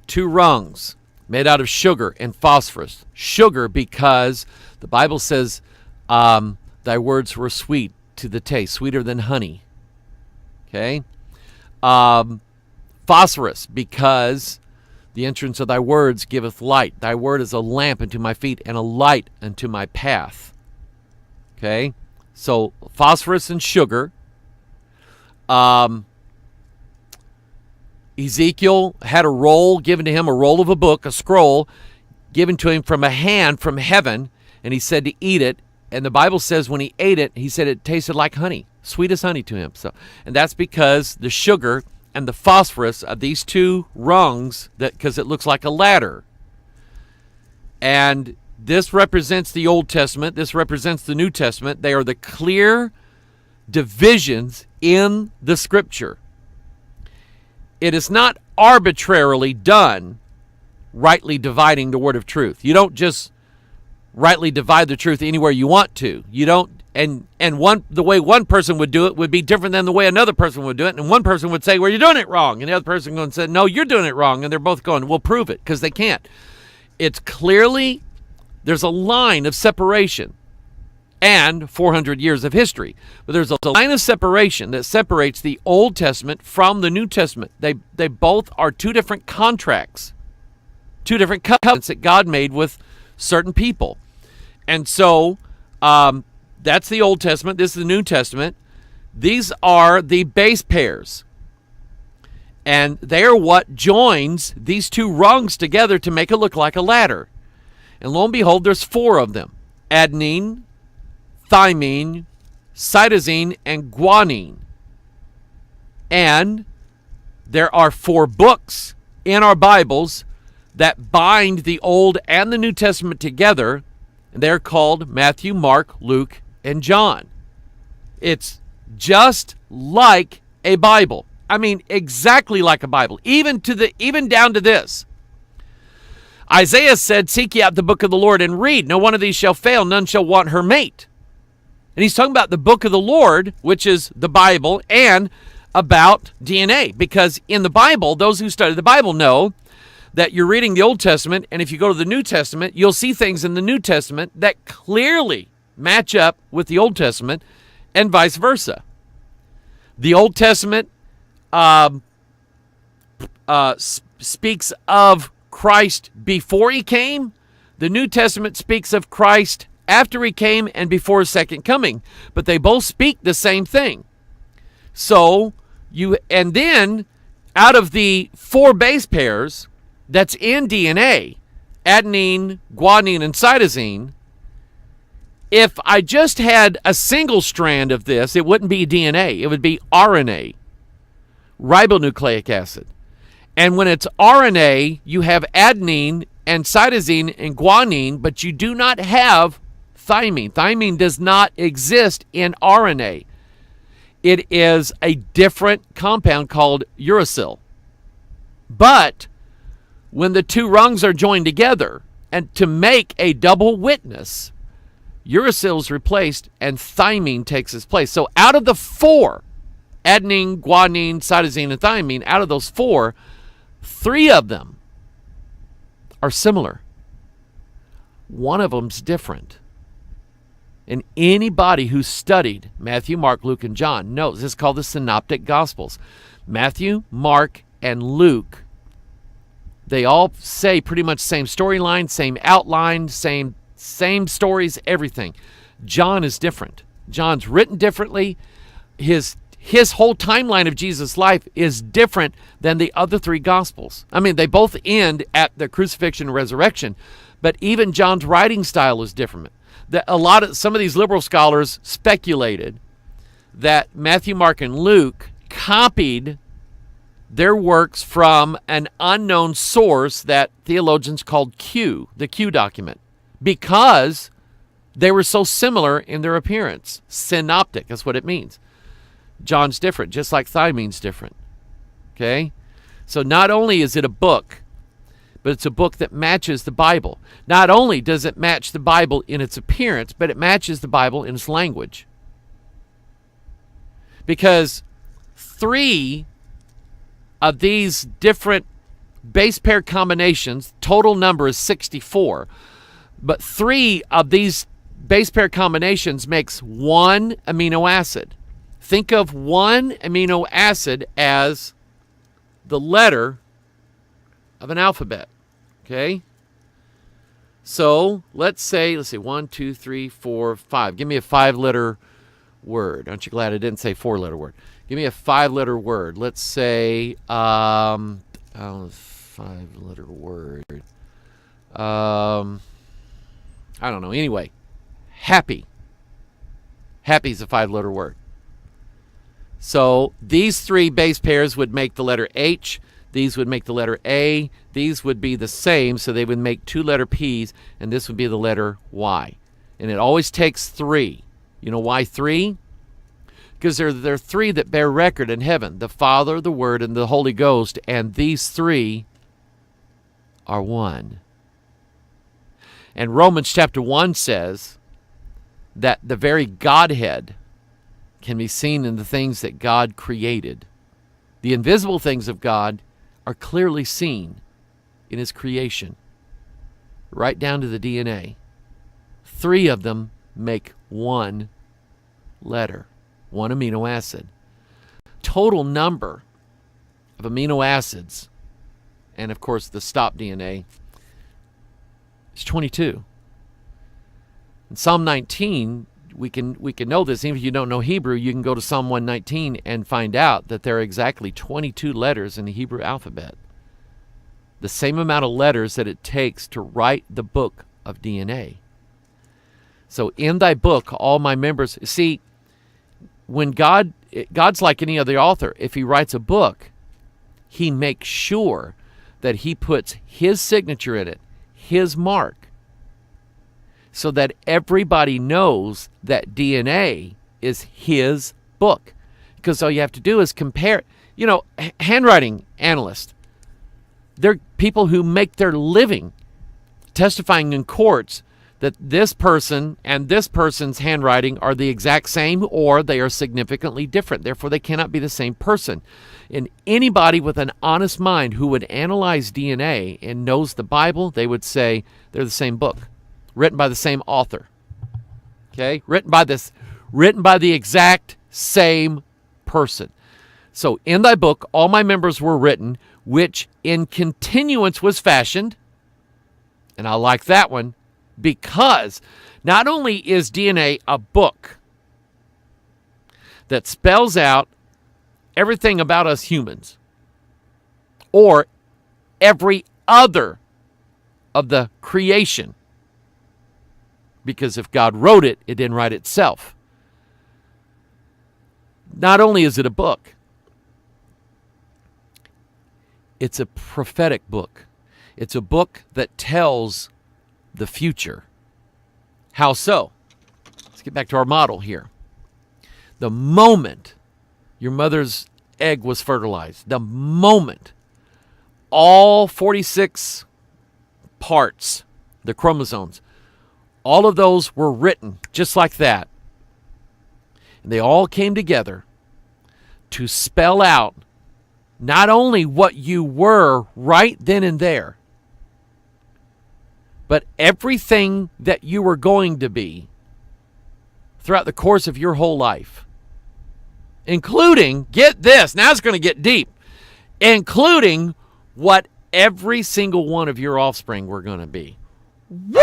2 rungs made out of sugar and phosphorus. Sugar because the Bible says thy words were sweet to the taste, sweeter than honey. Okay? Phosphorus because the entrance of thy words giveth light. Thy word is a lamp unto my feet and a light unto my path. Okay? So phosphorus and sugar. Ezekiel had a roll given to him, a roll of a book, a scroll given to him from a hand from heaven, and he said to eat it. And the Bible says when he ate it, he said it tasted like honey, sweet as honey to him. So, and that's because the sugar and the phosphorus of these 2 rungs, because it looks like a ladder. And this represents the Old Testament. This represents the New Testament. They are the clear divisions in the Scripture. It is not arbitrarily done, rightly dividing the word of truth. You don't just rightly divide the truth anywhere you want to. You don't, and the way one person would do it would be different than the way another person would do it. And one person would say, well, you're doing it wrong. And the other person going to say, no, you're doing it wrong. And they're both going, well, prove it, because they can't. It's clearly, there's a line of separation and 400 years of history. But there's a line of separation that separates the Old Testament from the New Testament. They both are 2 different contracts, 2 different covenants that God made with certain people. And so that's the Old Testament. This is the New Testament. These are the base pairs. And they are what joins these 2 rungs together to make it look like a ladder. And lo and behold, there's 4 of them. Adenine, thymine, cytosine, and guanine. And there are 4 books in our Bibles that bind the Old and the New Testament together. And they're called Matthew, Mark, Luke, and John. It's just like a Bible. I mean, exactly like a Bible. Even down to this. Isaiah said, seek ye out the book of the Lord and read. No one of these shall fail, none shall want her mate. And he's talking about the book of the Lord, which is the Bible, and about DNA. Because in the Bible, those who study the Bible know that you're reading the Old Testament, and if you go to the New Testament, you'll see things in the New Testament that clearly match up with the Old Testament, and vice versa. The Old Testament speaks of Christ before he came. The New Testament speaks of Christ after he came and before his second coming. But they both speak the same thing. So, and then out of the 4 base pairs that's in DNA, adenine, guanine, and cytosine, if I just had a single strand of this, it wouldn't be DNA. It would be RNA, ribonucleic acid. And when it's RNA, you have adenine and cytosine and guanine, but you do not have thymine. Thymine does not exist in RNA. It is a different compound called uracil. But when the 2 rungs are joined together, and to make a double witness, uracil is replaced and thymine takes its place. So out of the 4, adenine, guanine, cytosine, and thymine, out of those 4, 3 of them are similar. One of them's different. And anybody who's studied Matthew, Mark, Luke, and John knows this is called the Synoptic Gospels. Matthew, Mark, and Luke, they all say pretty much same storyline, same outline, same stories, everything. John is different. John's written differently. His his whole timeline of Jesus' life is different than the other three Gospels. I mean, they both end at the crucifixion and resurrection, but even John's writing style is different. Some of these liberal scholars speculated that Matthew, Mark, and Luke copied their works from an unknown source that theologians called Q, the Q document, because they were so similar in their appearance. Synoptic, that's what it means. John's different, just like thiamine's different. Okay? So not only is it a book, but it's a book that matches the Bible. Not only does it match the Bible in its appearance, but it matches the Bible in its language. Because 3 of these different base pair combinations, total number is 64, but 3 of these base pair combinations makes 1 amino acid. Think of 1 amino acid as the letter of an alphabet, okay? So let's see, 1, 2, 3, 4, 5. Give me a 5-letter word. Aren't you glad I didn't say 4-letter word? Give me a 5-letter word. Let's say, 5-letter word. I don't know. Anyway, happy. Happy is a 5-letter word. So these 3 base pairs would make the letter H. These would make the letter A. These would be the same, so they would make 2-letter P's, and this would be the letter Y. And it always takes 3. You know why 3? Because there are 3 that bear record in heaven, the Father, the Word, and the Holy Ghost, and these 3 are one. And Romans chapter 1 says that the very Godhead can be seen in the things that God created. The invisible things of God are clearly seen in his creation, right down to the DNA. 3 of them make 1 letter, 1 amino acid. Total number of amino acids, and of course the stop DNA, is 22. In Psalm 19, we can know this. Even if you don't know Hebrew, you can go to Psalm 119 and find out that there are exactly 22 letters in the Hebrew alphabet. The same amount of letters that it takes to write the book of DNA. So in thy book, all my members, see, when God's like any other author. If he writes a book, he makes sure that he puts his signature in it, his mark, so that everybody knows that DNA is his book. Because all you have to do is compare. You know, handwriting analysts, they're people who make their living testifying in courts that this person and this person's handwriting are the exact same, or they are significantly different. Therefore, they cannot be the same person. And anybody with an honest mind who would analyze DNA and knows the Bible, they would say they're the same book, written by the same author. Okay? Written by the exact same person. So, in thy book, all my members were written, which in continuance was fashioned. And I like that one, because not only is DNA a book that spells out everything about us humans, or every other of the creation, because if God wrote it, it didn't write itself. Not only is it a book, it's a prophetic book. It's a book that tells the future. How so? Let's get back to our model here. The moment your mother's egg was fertilized, the moment all 46 parts, the chromosomes, all of those were written just like that. And they all came together to spell out not only what you were right then and there, but everything that you were going to be throughout the course of your whole life. Including, get this, now it's going to get deep, including what every single one of your offspring were going to be. Woo!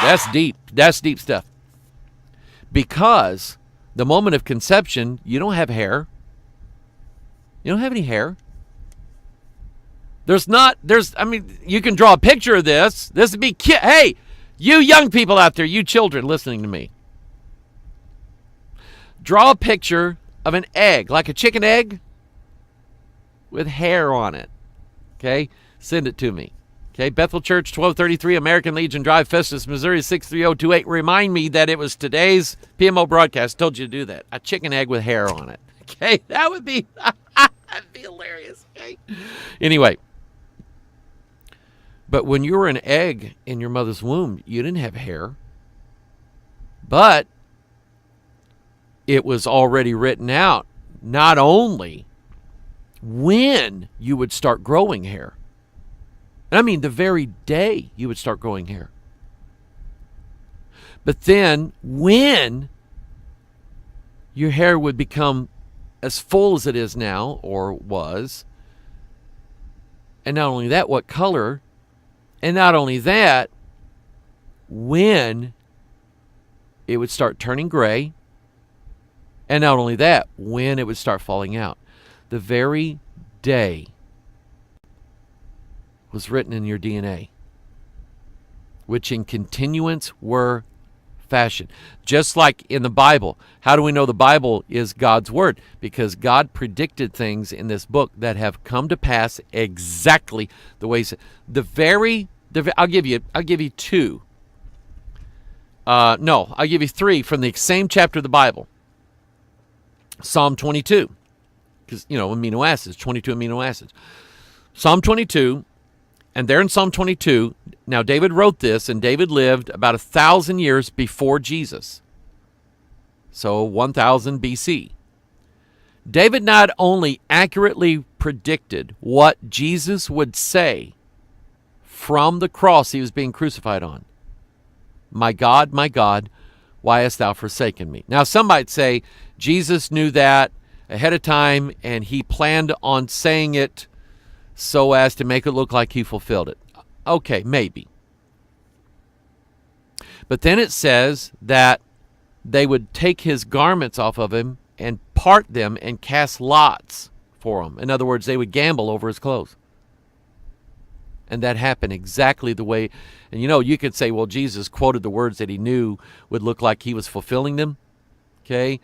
That's deep. That's deep stuff. Because The moment of conception, you don't have hair. You don't have any hair. You can draw a picture of this. This would be cute. Hey, you young people out there, you children listening to me. Draw a picture of an egg, like a chicken egg, with hair on it. Okay? Send it to me. Okay? Bethel Church, 1233 American Legion Drive, Festus, Missouri, 63028. Remind me that it was today's PMO broadcast. Told you to do that. A chicken egg with hair on it. Okay? That would be, that'd be hilarious. Okay? Anyway. But when you were an egg in your mother's womb, you didn't have hair. But it was already written out, not only when you would start growing hair. And I mean the very day you would start growing hair. But then when your hair would become as full as it is now, or was, and not only that, what color, and not only that, when it would start turning gray, and not only that, when it would start falling out. The very day was written in your DNA, which in continuance were fashioned. Just like in the Bible. How do we know the Bible is God's word? Because God predicted things in this book that have come to pass exactly the way he said. I'll give you two. No, I'll give you three from the same chapter of the Bible. Psalm 22. Because, amino acids, 22 amino acids. Psalm 22, and there in Psalm 22, now David wrote this, and David lived about 1,000 years before Jesus. So 1000 BC. David not only accurately predicted what Jesus would say from the cross he was being crucified on. My God, why hast thou forsaken me? Now some might say Jesus knew that ahead of time, and he planned on saying it so as to make it look like he fulfilled it. Okay, maybe. But then it says that they would take his garments off of him and part them and cast lots for him. In other words, they would gamble over his clothes. And that happened exactly the way, and you could say, well, Jesus quoted the words that he knew would look like he was fulfilling them. Okay?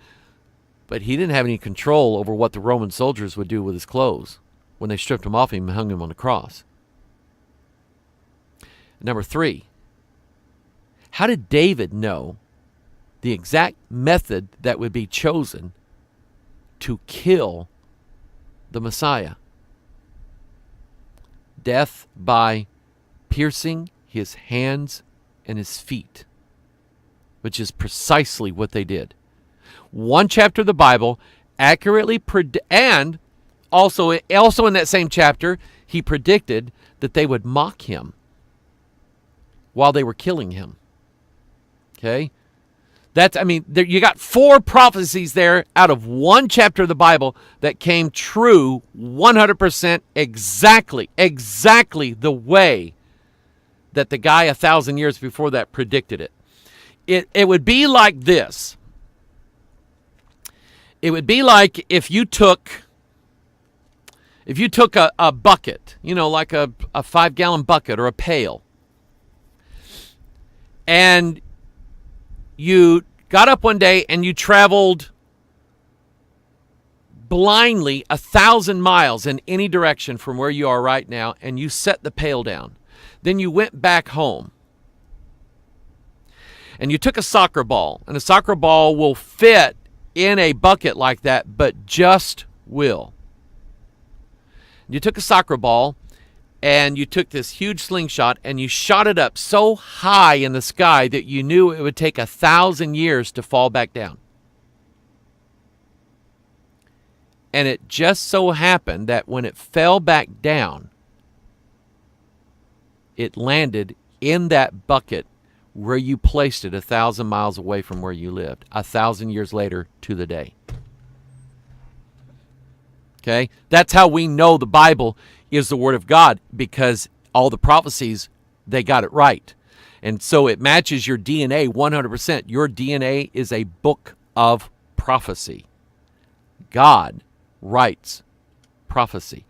But he didn't have any control over what the Roman soldiers would do with his clothes when they stripped him off him and hung him on the cross. Number 3, how did David know the exact method that would be chosen to kill the Messiah? Death by piercing his hands and his feet, which is precisely what they did. One chapter of the Bible accurately and also in that same chapter, he predicted that they would mock him while they were killing him. Okay? You got 4 prophecies there out of one chapter of the Bible that came true 100% exactly the way that the guy 1,000 years before that predicted it. It would be like this. It would be like if you took a bucket, like a 5-gallon bucket or a pail, and you got up one day and you traveled blindly 1,000 miles in any direction from where you are right now, and you set the pail down. Then you went back home. And you took a soccer ball, and a soccer ball will fit in a bucket like that, but just will. You took a soccer ball, and you took this huge slingshot, and you shot it up so high in the sky that you knew it would take 1,000 years to fall back down. And it just so happened that when it fell back down, it landed in that bucket where you placed it 1,000 miles away from where you lived, 1,000 years later to the day. Okay? That's how we know the Bible is the Word of God, because all the prophecies, they got it right. And so it matches your DNA 100%. Your DNA is a book of prophecy. God writes prophecy.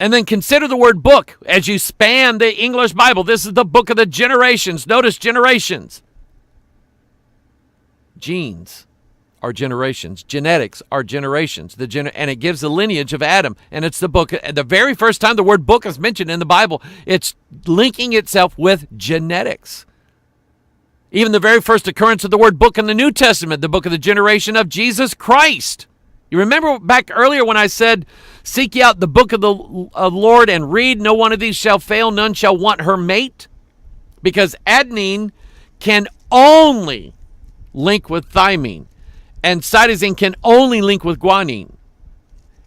And then consider the word book as you span the English Bible. This is the book of the generations. Notice generations. Genes are generations. Genetics are generations. And it gives the lineage of Adam. And it's the book. The very first time the word book is mentioned in the Bible, it's linking itself with genetics. Even the very first occurrence of the word book in the New Testament, the book of the generation of Jesus Christ. You remember back earlier when I said, seek ye out the book of the Lord and read, no one of these shall fail, none shall want her mate? Because adenine can only link with thymine, and cytosine can only link with guanine.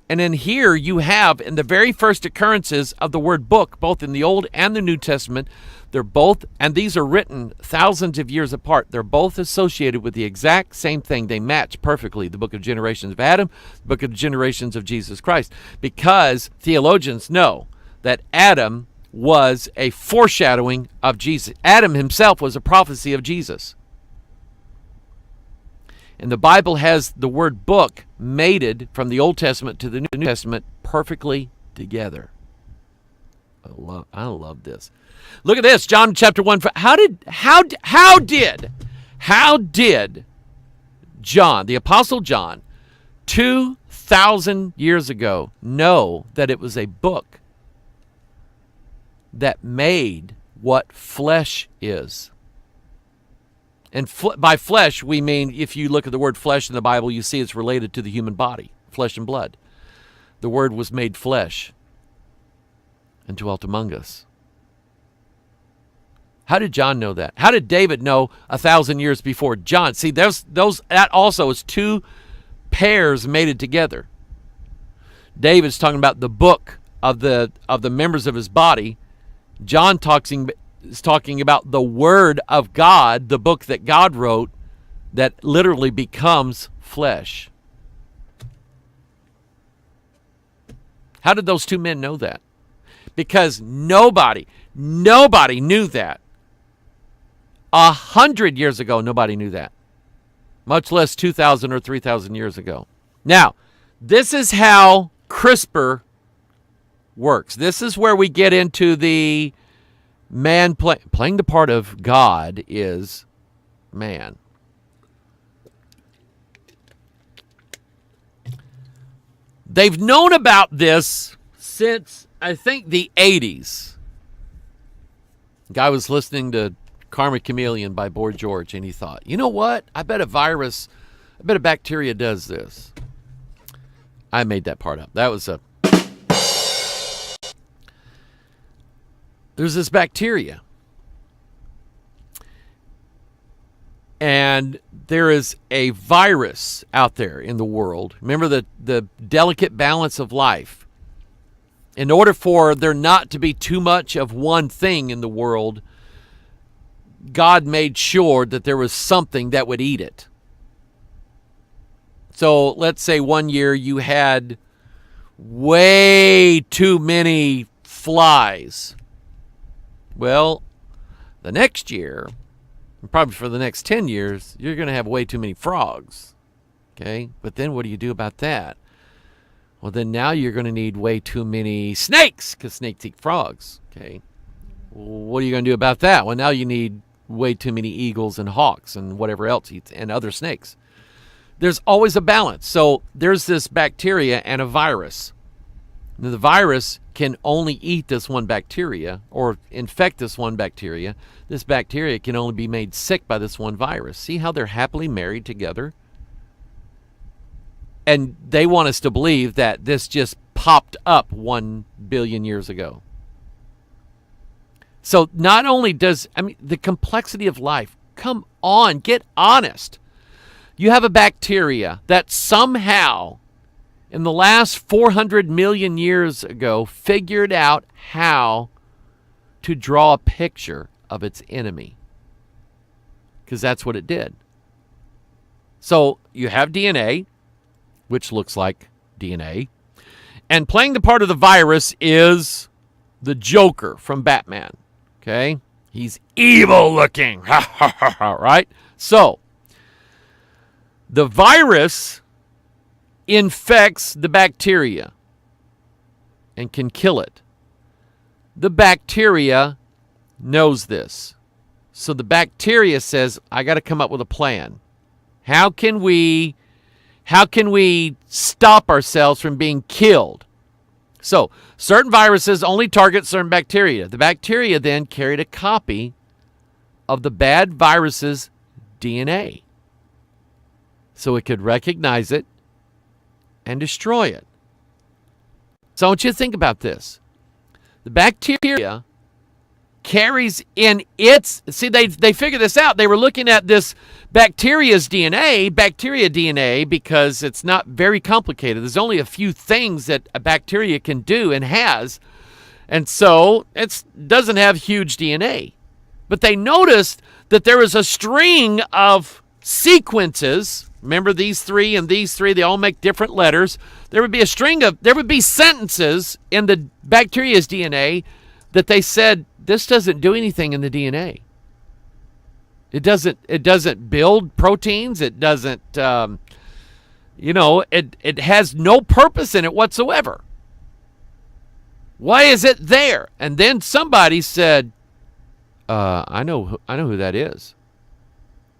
And then here you have, in the very first occurrences of the word book, both in the Old and the New Testament, they're both, and these are written thousands of years apart, they're both associated with the exact same thing. They match perfectly, the book of generations of Adam, the book of generations of Jesus Christ, because theologians know that Adam was a foreshadowing of Jesus. Adam himself was a prophecy of Jesus. And the Bible has the word book mated from the Old Testament to the New Testament perfectly together. I love this. Look at this, John chapter 1. How did John, the Apostle John, 2,000 years ago, know that it was a book that made what flesh is? And by flesh, we mean, if you look at the word flesh in the Bible, you see it's related to the human body, flesh and blood. The Word was made flesh and dwelt among us. How did John know that? How did David know 1,000 years before John? See, that also is two pairs mated together. David's talking about the book of the members of his body. John is talking about the Word of God, the book that God wrote, that literally becomes flesh. How did those two men know that? Because nobody knew that. 100 years ago, nobody knew that. Much less 2,000 or 3,000 years ago. Now, this is how CRISPR works. This is where we get into the man playing the part of God is man. They've known about this since, I think, the 80s. Guy was listening to Karma Chameleon by Boy George, and he thought, you know what? I bet a bacteria does this. I made that part up. There's this bacteria. And there is a virus out there in the world. Remember the delicate balance of life. In order for there not to be too much of one thing in the world, God made sure that there was something that would eat it. So let's say one year you had way too many flies. Well, the next year, probably for the next 10 years, you're going to have way too many frogs. Okay? But then what do you do about that? Well, then now you're going to need way too many snakes, because snakes eat frogs. Okay? What are you going to do about that? Well, now you need way too many eagles and hawks and whatever else eats, and other snakes. There's always a balance. So there's this bacteria and a virus. Now, the virus can only eat this one bacteria or infect this one bacteria. This bacteria can only be made sick by this one virus. See how they're happily married together? And they want us to believe that this just popped up 1 billion years ago. So not only the complexity of life, come on, get honest. You have a bacteria that somehow, in the last 400 million years ago, figured out how to draw a picture of its enemy. Because that's what it did. So you have DNA, which looks like DNA. And playing the part of the virus is the Joker from Batman. Okay? He's evil looking. Right? So, The virus infects the bacteria and can kill it. The bacteria knows this. So the bacteria says, I got to come up with a plan. How can we stop ourselves from being killed? So certain viruses only target certain bacteria. The bacteria then carried a copy of the bad virus's DNA, so it could recognize it and destroy it. So I want you to think about this. The bacteria carries in its, see, they figured this out. They were looking at this bacteria DNA, because it's not very complicated. There's only a few things that a bacteria can do and has. And so it doesn't have huge DNA. But they noticed that there was a string of sequences. Remember these three and these three, they all make different letters. There would be sentences in the bacteria's DNA that they said, this doesn't do anything in the DNA. It doesn't build proteins. It doesn't, it has no purpose in it whatsoever. Why is it there? And then somebody said, I know who that is.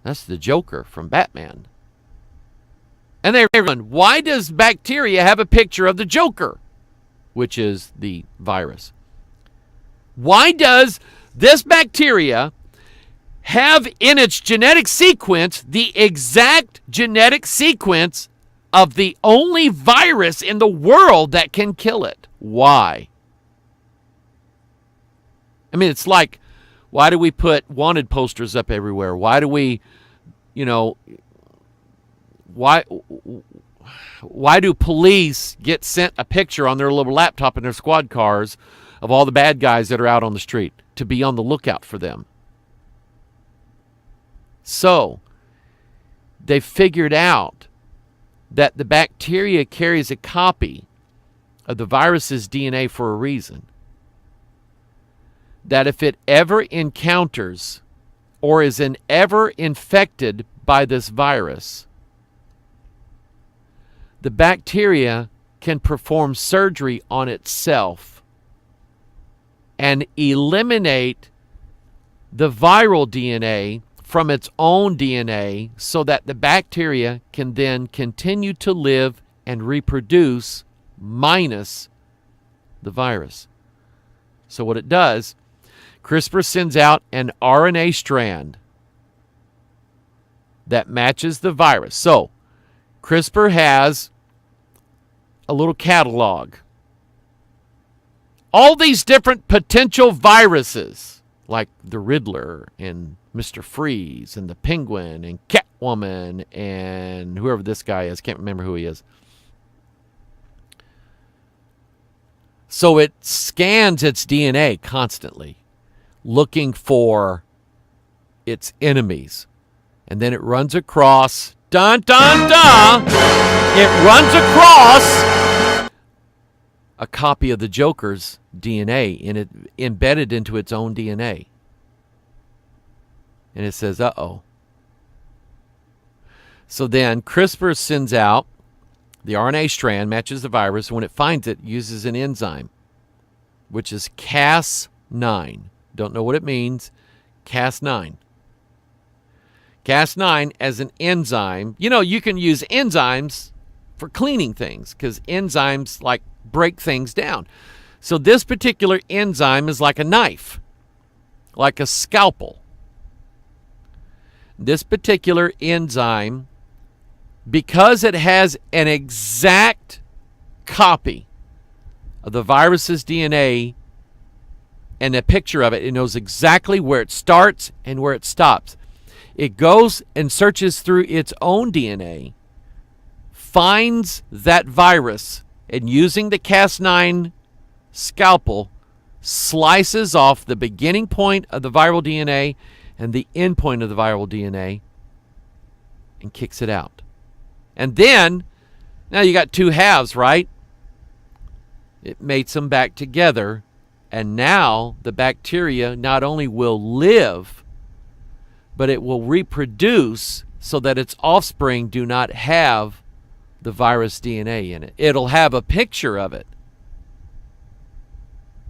That's the Joker from Batman. And they're going, why does bacteria have a picture of the Joker, which is the virus? Why does this bacteria have in its genetic sequence the exact genetic sequence of the only virus in the world that can kill it? Why? I mean, it's like, why do we put wanted posters up everywhere? Why do we, why do police get sent a picture on their little laptop in their squad cars of all the bad guys that are out on the street to be on the lookout for them? So they figured out that the bacteria carries a copy of the virus's DNA for a reason. That if it ever encounters or is ever infected by this virus, the bacteria can perform surgery on itself and eliminate the viral DNA from its own DNA so that the bacteria can then continue to live and reproduce minus the virus. So what it does, CRISPR sends out an RNA strand that matches the virus. So CRISPR has a little catalog. All these different potential viruses, like the Riddler and Mr. Freeze and the Penguin and Catwoman and whoever this guy is. Can't remember who he is. So it scans its DNA constantly, looking for its enemies. And then it runs across, dun, dun, dun, it runs across a copy of the Joker's DNA in it, embedded into its own DNA. And it says, uh-oh. So then CRISPR sends out the RNA strand, matches the virus, and when it finds it, uses an enzyme, which is Cas9. Don't know what it means. Cas9. Cas9 as an enzyme. You can use enzymes for cleaning things because enzymes like break things down. So this particular enzyme is like a knife, like a scalpel. This particular enzyme, because it has an exact copy of the virus's DNA and a picture of it, it knows exactly where it starts and where it stops. It goes and searches through its own DNA, finds that virus, and using the Cas9 scalpel, slices off the beginning point of the viral DNA and the end point of the viral DNA and kicks it out. And then, now you got two halves, right? It mates them back together, and now the bacteria not only will live, but it will reproduce so that its offspring do not have the virus DNA in it. It'll have a picture of it,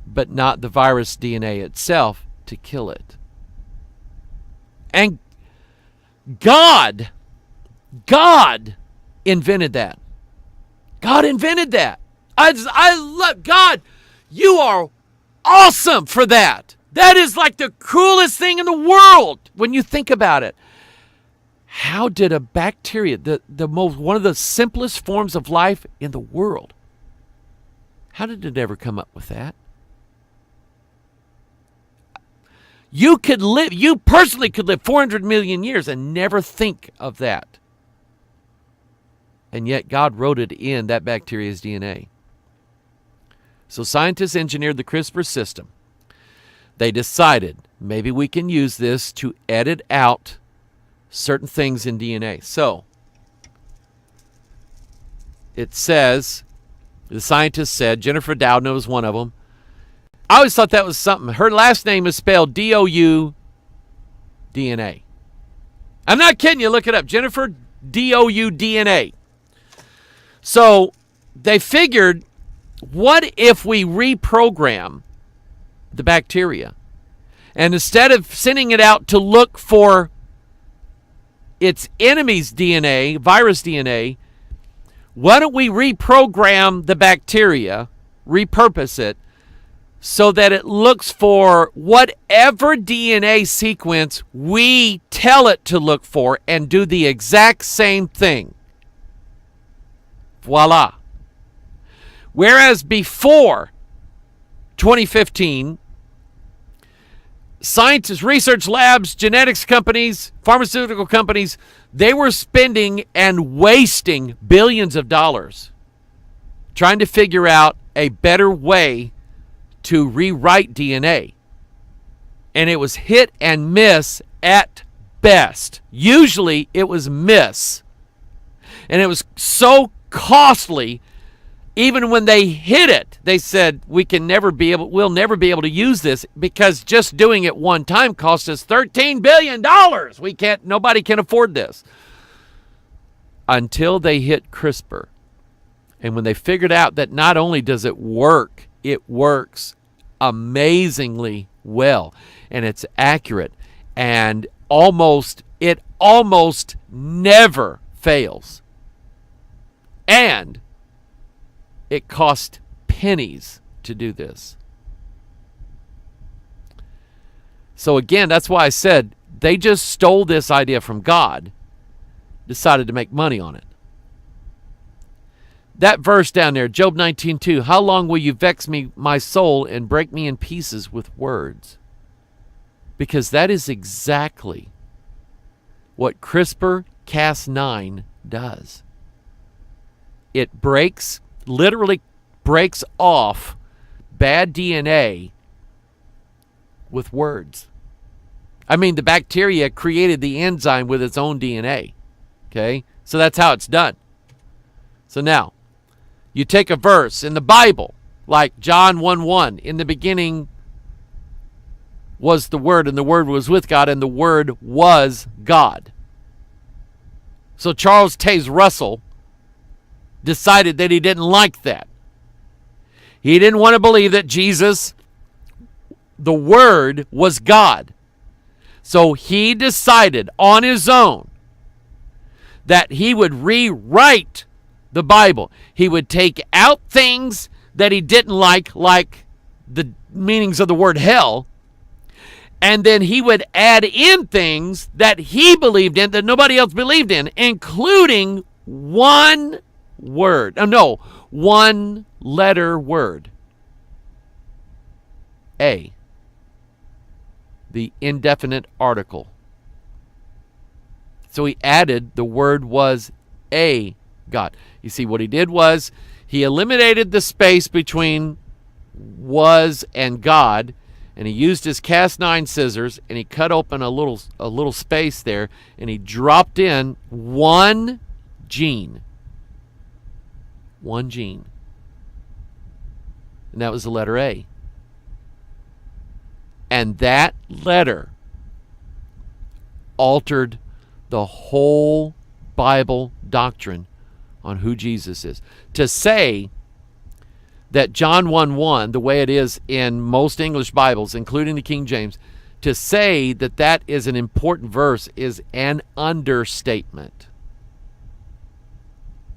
but not the virus DNA itself to kill it. And God invented that. God invented that. I love God. You are awesome for that. That is like the coolest thing in the world when you think about it. How did a bacteria, one of the simplest forms of life in the world, how did it ever come up with that? You personally could live 400 million years and never think of that. And yet God wrote it in that bacteria's DNA. So scientists engineered the CRISPR system. They decided maybe we can use this to edit out certain things in DNA. So it says, the scientists said, Jennifer Doudna was one of them. I always thought that was something. Her last name is spelled D-O-U DNA. I'm not kidding you. Look it up. Jennifer D-O-U DNA. So they figured, what if we reprogram the bacteria? And instead of sending it out to look for its enemy's DNA, virus DNA, why don't we reprogram the bacteria, repurpose it, so that it looks for whatever DNA sequence we tell it to look for and do the exact same thing. Voila. Whereas before 2015, scientists, research labs, genetics companies, pharmaceutical companies, they were spending and wasting billions of dollars trying to figure out a better way to rewrite DNA. And it was hit and miss at best. Usually it was miss. And it was so costly. Even when they hit it, they said we'll never be able to use this because just doing it one time cost us $13 billion. Nobody can afford this. Until they hit CRISPR. And when they figured out that not only does it work, it works amazingly well, and it's accurate, and it almost never fails. And it cost pennies to do this. So again, that's why I said they just stole this idea from God, decided to make money on it. That verse down there, Job 19:2, how long will you vex me, my soul, and break me in pieces with words? Because that is exactly what CRISPR-Cas9 does. It literally breaks off bad DNA with words. I mean, the bacteria created the enzyme with its own DNA. Okay? So that's how it's done. So now, you take a verse in the Bible, like John 1:1, in the beginning was the Word, and the Word was with God, and the Word was God. So Charles Taze Russell decided that he didn't like that. He didn't want to believe that Jesus, the Word, was God. So he decided on his own that he would rewrite the Bible. He would take out things that he didn't like the meanings of the word hell, and then he would add in things that he believed in that nobody else believed in, including one letter word. A. The indefinite article. So he added the word was a God. You see, what he did was he eliminated the space between was and God, and he used his Cas9 scissors, and he cut open a little space there, and he dropped in one gene. One gene. And that was the letter A. And that letter altered the whole Bible doctrine on who Jesus is. To say that John 1:1, the way it is in most English Bibles, including the King James, to say that that is an important verse is an understatement.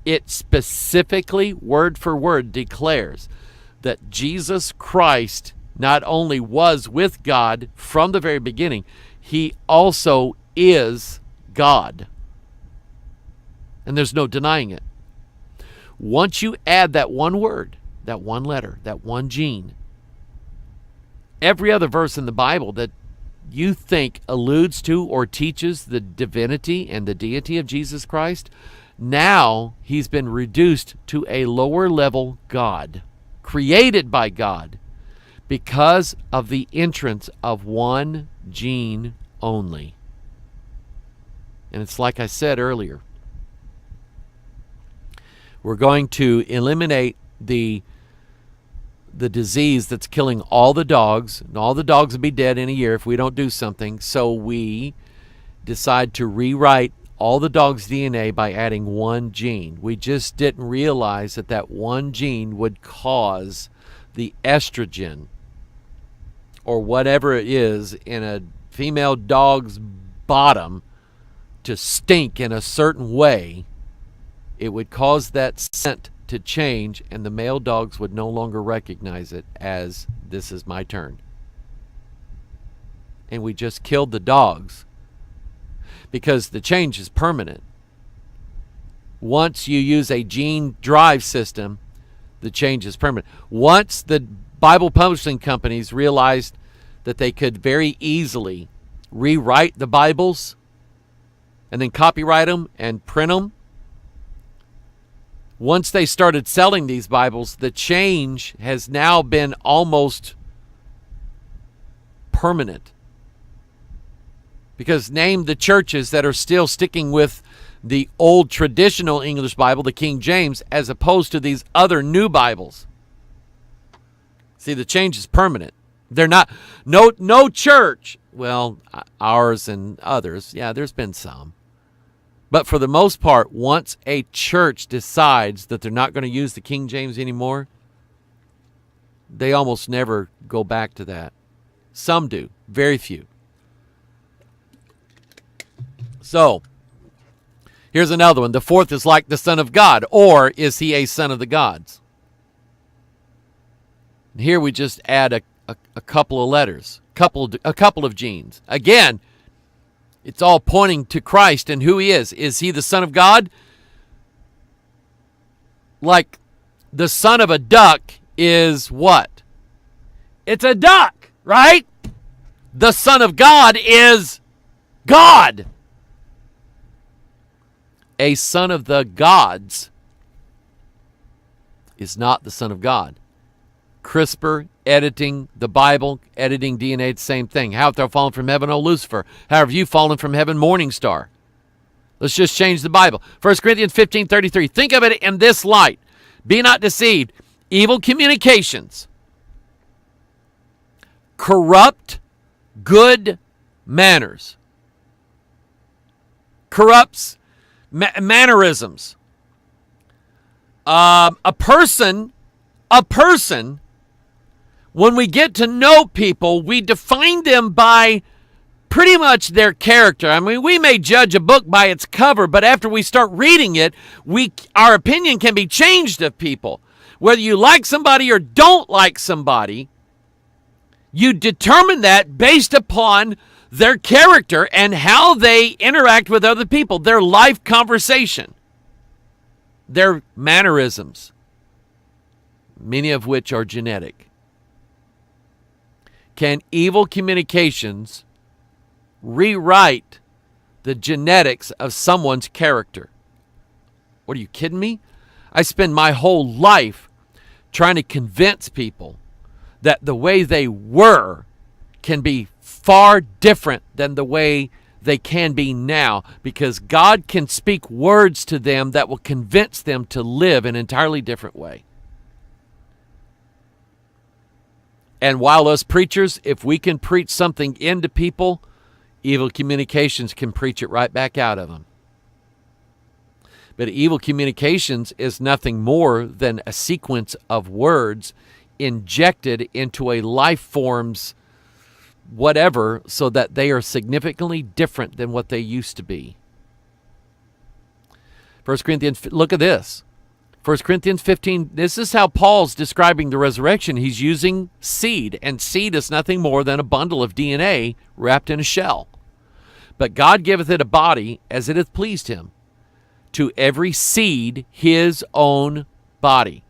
It specifically, word for word, declares that Jesus Christ not only was with God from the very beginning, he also is God. And there's no denying it. Once you add that one word, that one letter, that one gene, every other verse in the Bible that you think alludes to or teaches the divinity and the deity of Jesus Christ, now he's been reduced to a lower level God, created by God, because of the entrance of one gene only. And it's like I said earlier, we're going to eliminate the disease that's killing all the dogs, and all the dogs will be dead in a year if we don't do something. So we decide to rewrite all the dogs' DNA by adding one gene. We just didn't realize that that one gene would cause the estrogen or whatever it is in a female dog's bottom to stink in a certain way. It would cause that scent to change, and the male dogs would no longer recognize it as, this is my turn. And we just killed the dogs because the change is permanent. Once you use a gene drive system, the change is permanent. Once the Bible publishing companies realized that they could very easily rewrite the Bibles and then copyright them and print them, once they started selling these Bibles, the change has now been almost permanent. Because name the churches that are still sticking with the old traditional English Bible, the King James, as opposed to these other new Bibles. See, the change is permanent. They're not, no church, well, ours and others, yeah, there's been some. But for the most part, once a church decides that they're not going to use the King James anymore, they almost never go back to that. Some do, very few. So, here's another one. The fourth is like the Son of God, or is he a son of the gods? Here we just add a couple of letters, a couple of genes. Again, it's all pointing to Christ and who he is. Is he the Son of God? Like the son of a duck is what? It's a duck, right? The Son of God is God. A son of the gods is not the Son of God. CRISPR, editing the Bible, editing DNA, it's the same thing. How have thou fallen from heaven, O Lucifer? How have you fallen from heaven, morning star? Let's just change the Bible. 1 Corinthians 15:33. Think of it in this light. Be not deceived. Evil communications corrupt good manners. Corrupts mannerisms. A person, when we get to know people, we define them by pretty much their character. I mean, we may judge a book by its cover, but after we start reading it, our opinion can be changed of people. Whether you like somebody or don't like somebody, you determine that based upon their character and how they interact with other people, their life conversation, their mannerisms, many of which are genetic. Can evil communications rewrite the genetics of someone's character? What, are you kidding me? I spend my whole life trying to convince people that the way they were can be far different than the way they can be now, because God can speak words to them that will convince them to live an entirely different way. And while us preachers, if we can preach something into people Evil communications can preach it right back out of them. But evil communications is nothing more than a sequence of words injected into a life form's whatever so that they are significantly different than what they used to be. 1 Corinthians, look at this. 1 Corinthians 15, this is how Paul's describing the resurrection. He's using seed, and seed is nothing more than a bundle of DNA wrapped in a shell. But God giveth it a body as it hath pleased him. To every seed his own body.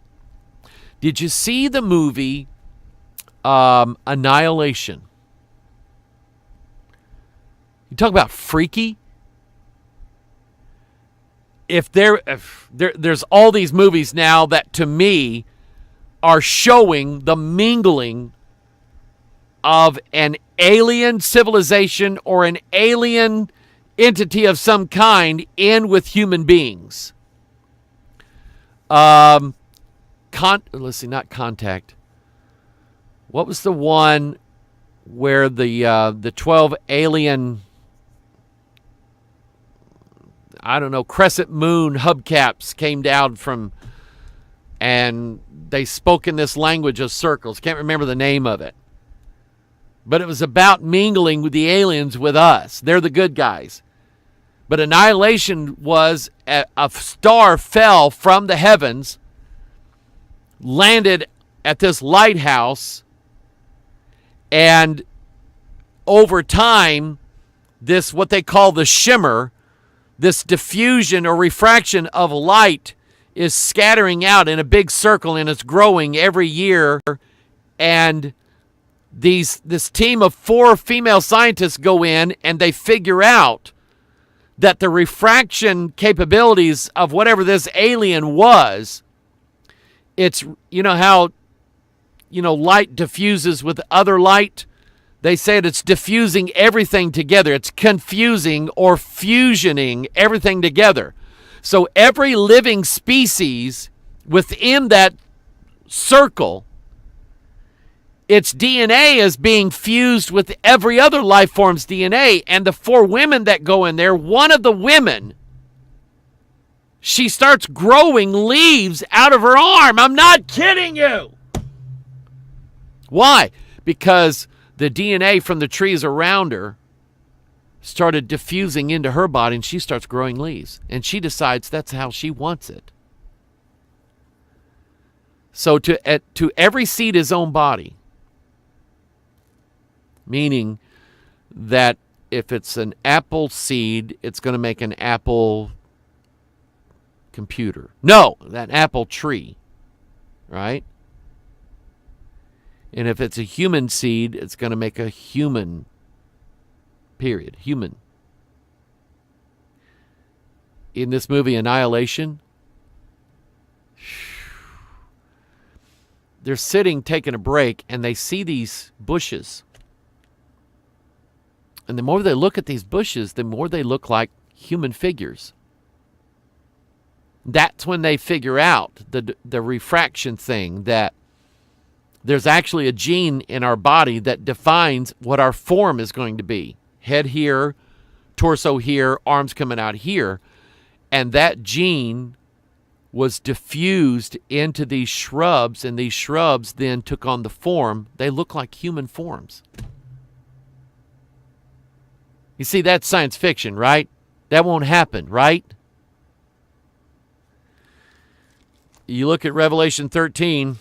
Did you see the movie Annihilation? You talk about freaky. There's all these movies now that to me are showing the mingling of an alien civilization or an alien entity of some kind in with human beings. Let's see, not Contact. What was the one where the 12 alien, I don't know, crescent moon hubcaps came down from, and they spoke in this language of circles. Can't remember the name of it. But it was about mingling with the aliens with us. They're the good guys. But Annihilation was a star fell from the heavens, landed at this lighthouse, and over time, this, what they call the shimmer, this diffusion or refraction of light is scattering out in a big circle, and it's growing every year. And this team of 4 female scientists go in and they figure out that the refraction capabilities of whatever this alien was, it's, you know how, light diffuses with other light? They said it's diffusing everything together. It's confusing or fusioning everything together. So every living species within that circle, its DNA is being fused with every other life form's DNA. And the 4 women that go in there, one of the women, she starts growing leaves out of her arm. I'm not kidding you. Why? Because the DNA from the trees around her started diffusing into her body, and she starts growing leaves. And she decides that's how she wants it. So to every seed his own body. Meaning that if it's an apple seed, it's going to make an apple computer. No, that apple tree, right? And if it's a human seed, it's going to make a human, period, human. In this movie, Annihilation, they're sitting, taking a break, and they see these bushes. And the more they look at these bushes, the more they look like human figures. That's when they figure out the refraction thing, that there's actually a gene in our body that defines what our form is going to be. Head here, torso here, arms coming out here. And that gene was diffused into these shrubs, and these shrubs then took on the form. They look like human forms. You see, that's science fiction, right? That won't happen, right? You look at Revelation 13.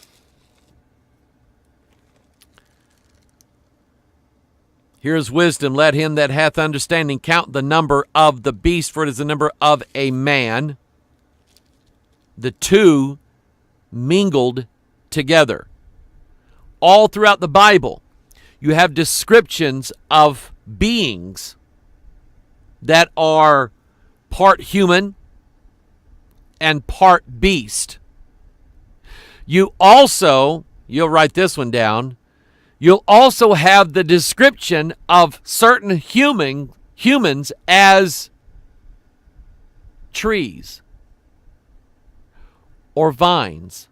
Here's wisdom. Let him that hath understanding count the number of the beast, for it is the number of a man. The two mingled together. All throughout the Bible, you have descriptions of beings that are part human and part beast. You'll write this one down, you'll also have the description of certain humans as trees or vines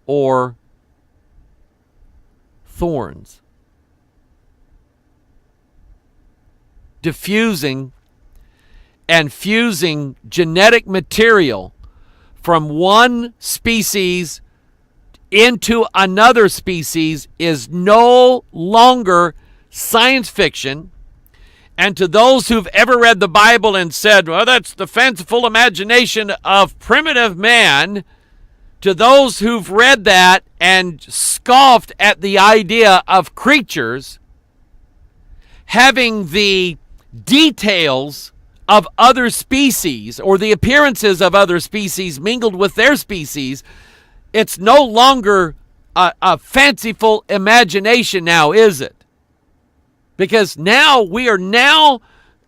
or thorns. diffusing and fusing genetic material from one species into another species is no longer science fiction. And to those who've ever read the Bible and said, well, that's the fanciful imagination of primitive man, to those who've read that and scoffed at the idea of creatures having the details of other species or the appearances of other species mingled with their species, it's no longer a fanciful imagination now, is it? Because now we are now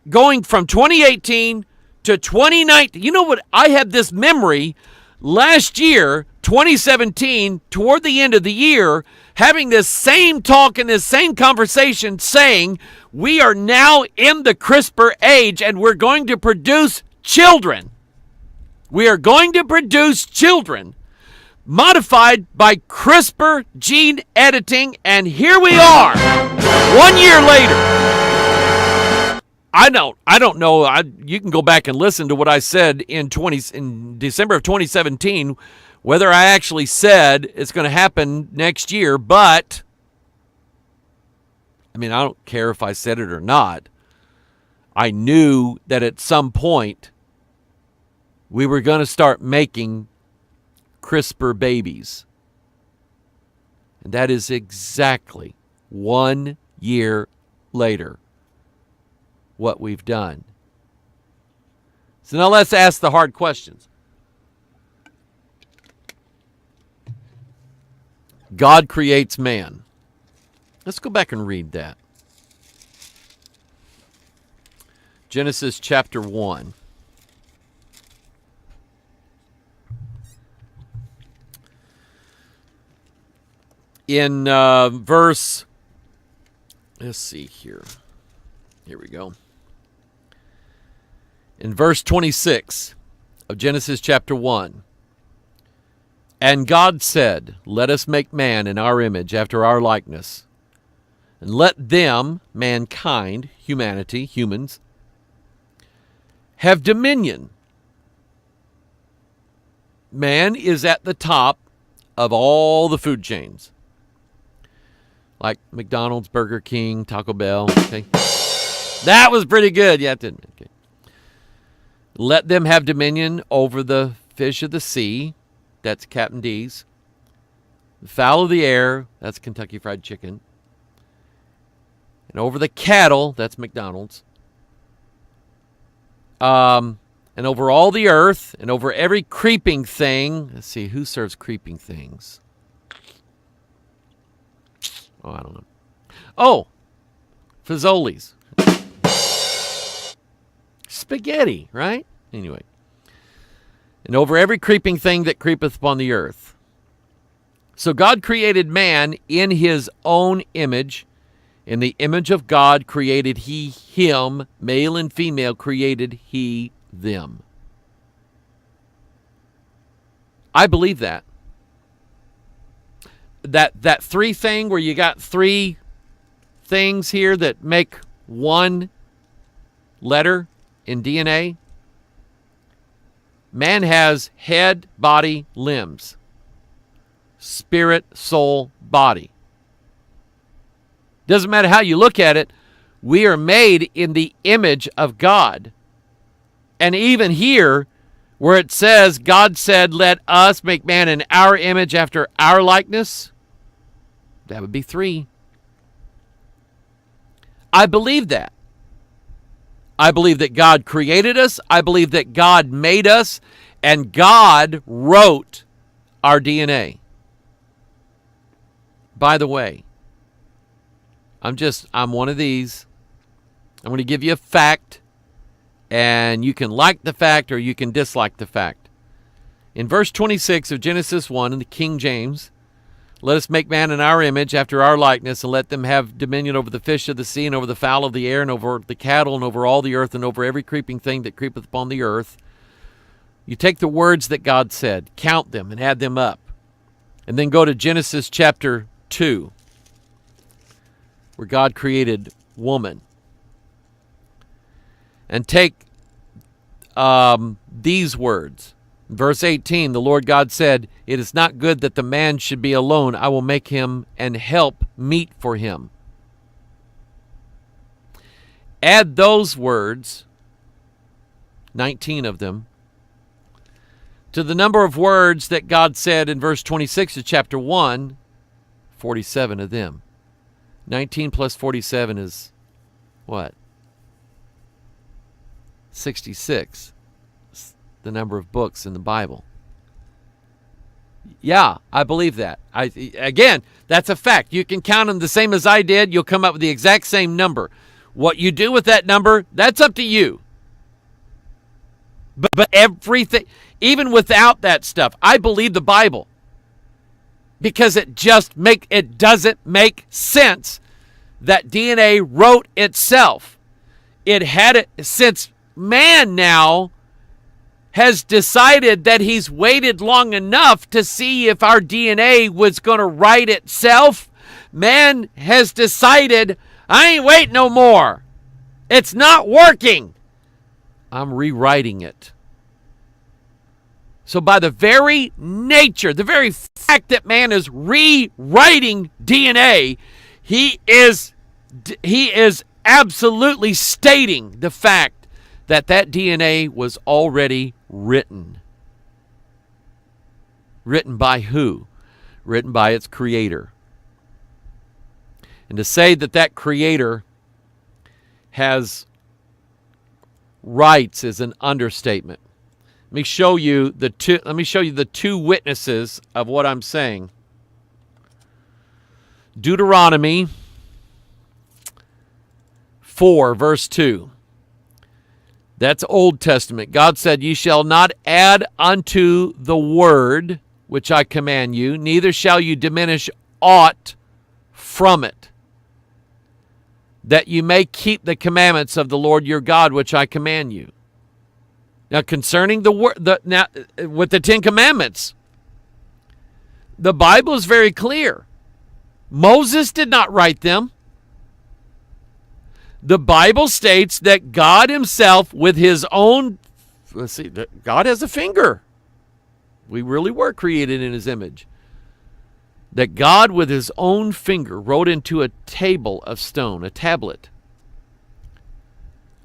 going from 2018 to 2019. You know what? I had this memory last year, 2017, toward the end of the year, having this same talk and this same conversation saying we are now in the CRISPR age and we're going to produce children. We are going to produce children modified by CRISPR gene editing, and here we are, 1 year later. I don't know. You can go back and listen to what I said in December of 2017, whether I actually said it's going to happen next year, but I mean, I don't care if I said it or not. I knew that at some point we were going to start making CRISPR babies. And that is exactly 1 year later what we've done. So now let's ask the hard questions. God creates man. Let's go back and read that. Genesis chapter 1. In verse, let's see here. Here we go. In verse 26 of Genesis chapter 1. And God said, let us make man in our image, after our likeness. And let them, mankind, humanity, humans, have dominion. Man is at the top of all the food chains. Like McDonald's, Burger King, Taco Bell. Okay. That was pretty good. Yeah, it didn't. Okay. Let them have dominion over the fish of the sea. That's Captain D's. The fowl of the air. That's Kentucky Fried Chicken. And over the cattle. That's McDonald's. And over all the earth. And over every creeping thing. Let's see. Who serves creeping things? Oh, I don't know. Oh, Fazoli's. Spaghetti, right? Anyway. And over every creeping thing that creepeth upon the earth. So God created man in his own image. In the image of God created he him. Male and female created he them. I believe that. That three thing where you got three things here that make one letter in DNA. Man has head, body, limbs. Spirit, soul, body. Doesn't matter how you look at it. We are made in the image of God. And even here, where it says, God said, let us make man in our image after our likeness, that would be three. I believe that. I believe that God created us. I believe that God made us. And God wrote our DNA. By the way, I'm one of these. I'm going to give you a fact. And you can like the fact or you can dislike the fact. In verse 26 of Genesis 1 in the King James, let us make man in our image after our likeness, and let them have dominion over the fish of the sea and over the fowl of the air and over the cattle and over all the earth and over every creeping thing that creepeth upon the earth. You take the words that God said, count them and add them up. And then go to Genesis chapter 2, where God created woman. And take these words. Verse 18, the Lord God said, "It is not good that the man should be alone. I will make him and help meet for him." Add those words, 19 of them, to the number of words that God said in verse 26 of chapter 1, 47 of them. 19 plus 47 is what? 66. The number of books in the Bible. Yeah, I believe that. Again, that's a fact. You can count them the same as I did. You'll come up with the exact same number. What you do with that number, that's up to you. But everything, even without that stuff, I believe the Bible. Because it doesn't make sense that DNA wrote itself. It had it since man now has decided that he's waited long enough to see if our DNA was going to write itself. Man has decided, I ain't waiting no more. It's not working. I'm rewriting it. So by the very nature, the very fact that man is rewriting DNA, he is absolutely stating the fact that DNA was already written. Written by who? Written by its creator. And to say that creator has rights is an understatement. Let me show you the two witnesses of what I'm saying. Deuteronomy 4, verse 2. That's Old Testament. God said, "Ye shall not add unto the word which I command you, neither shall you diminish aught from it, that you may keep the commandments of the Lord your God which I command you." Now, concerning with the 10 Commandments, the Bible is very clear. Moses did not write them. The Bible states that God himself, with his own, God has a finger. We really were created in his image. That God, with his own finger, wrote into a table of stone, a tablet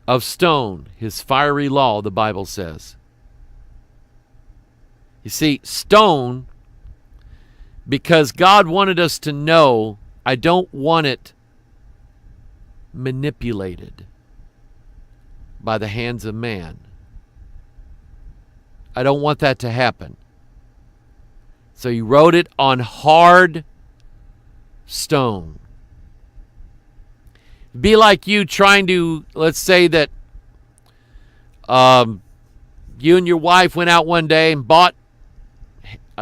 of stone, his fiery law, the Bible says. You see, stone, because God wanted us to know, I don't want it manipulated by the hands of man. I don't want that to happen. So he wrote it on hard stone. It'd be like you trying to, let's say that you and your wife went out one day and bought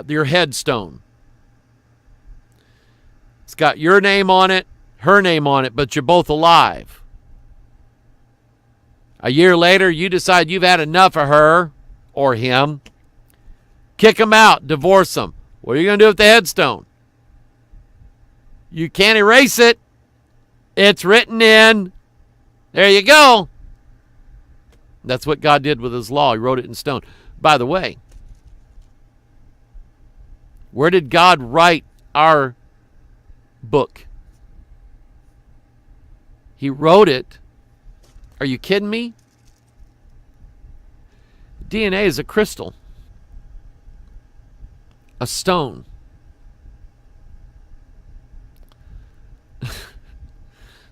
your headstone. It's got your name on it, her name on it, but you're both alive. A year later, you decide you've had enough of her or him. Kick them out, divorce them. What are you going to do with the headstone? You can't erase it. It's written in. There you go. That's what God did with his law. He wrote it in stone. By the way, where did God write our book? He wrote it. Are you kidding me? DNA is a crystal, a stone.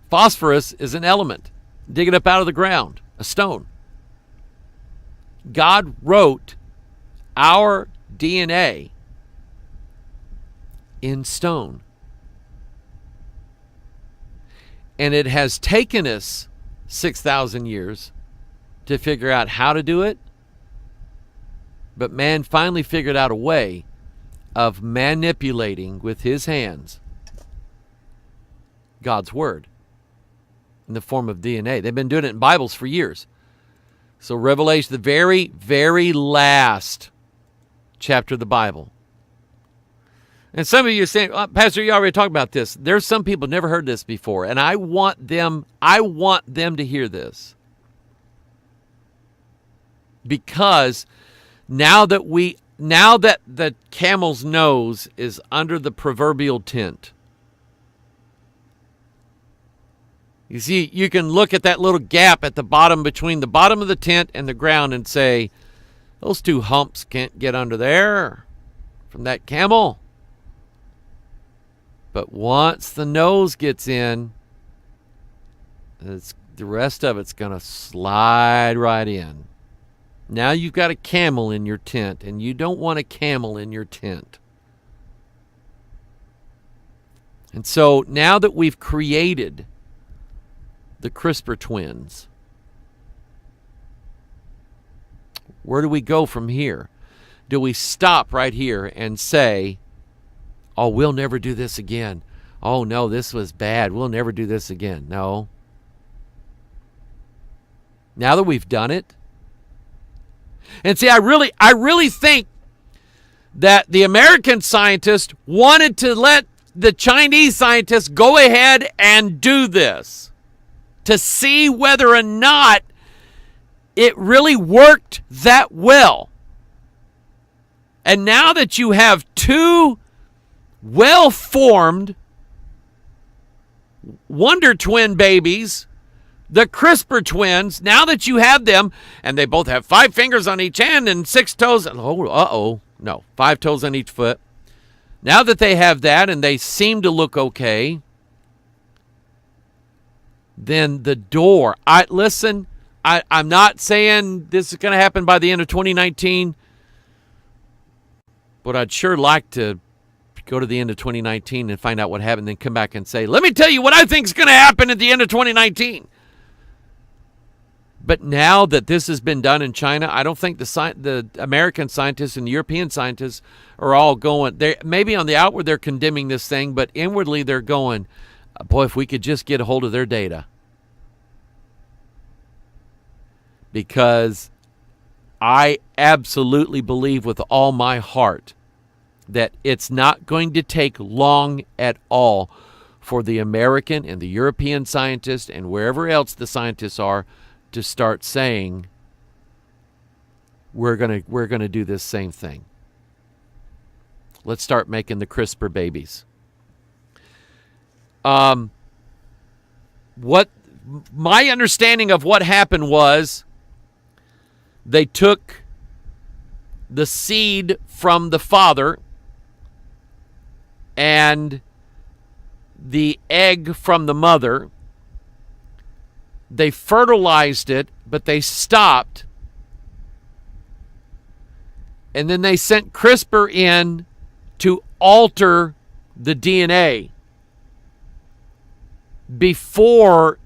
Phosphorus is an element. Dig it up out of the ground, a stone. God wrote our DNA in stone. And it has taken us 6,000 years to figure out how to do it. But man finally figured out a way of manipulating with his hands God's word in the form of DNA. They've been doing it in Bibles for years. So Revelation, the very, very last chapter of the Bible. And some of you are saying, oh, Pastor, you already talked about this. There's some people who never heard this before, and I want them to hear this. Because now that the camel's nose is under the proverbial tent, you see, you can look at that little gap at the bottom between the bottom of the tent and the ground and say, those two humps can't get under there from that camel. But once the nose gets in, the rest of it's going to slide right in. Now you've got a camel in your tent, and you don't want a camel in your tent. And so now that we've created the CRISPR twins, where do we go from here? Do we stop right here and say, oh, we'll never do this again. Oh, no, this was bad. We'll never do this again. No. Now that we've done it. And see, I really think that the American scientists wanted to let the Chinese scientists go ahead and do this to see whether or not it really worked that well. And now that you have two well-formed wonder twin babies, the CRISPR twins, now that you have them, and they both have 5 fingers on each hand and 6 toes, 5 toes on each foot. Now that they have that and they seem to look okay, then the door, I'm not saying this is going to happen by the end of 2019, but I'd sure like to go to the end of 2019 and find out what happened, then come back and say, let me tell you what I think is going to happen at the end of 2019. But now that this has been done in China, I don't think the American scientists and the European scientists are all going, maybe on the outward they're condemning this thing, but inwardly they're going, boy, if we could just get a hold of their data. Because I absolutely believe with all my heart that it's not going to take long at all for the American and the European scientists and wherever else the scientists are to start saying, we're gonna do this same thing. Let's start making the CRISPR babies. What my understanding of what happened was, they took the seed from the father and the egg from the mother. They fertilized it, but they stopped. And then they sent CRISPR in to alter the DNA before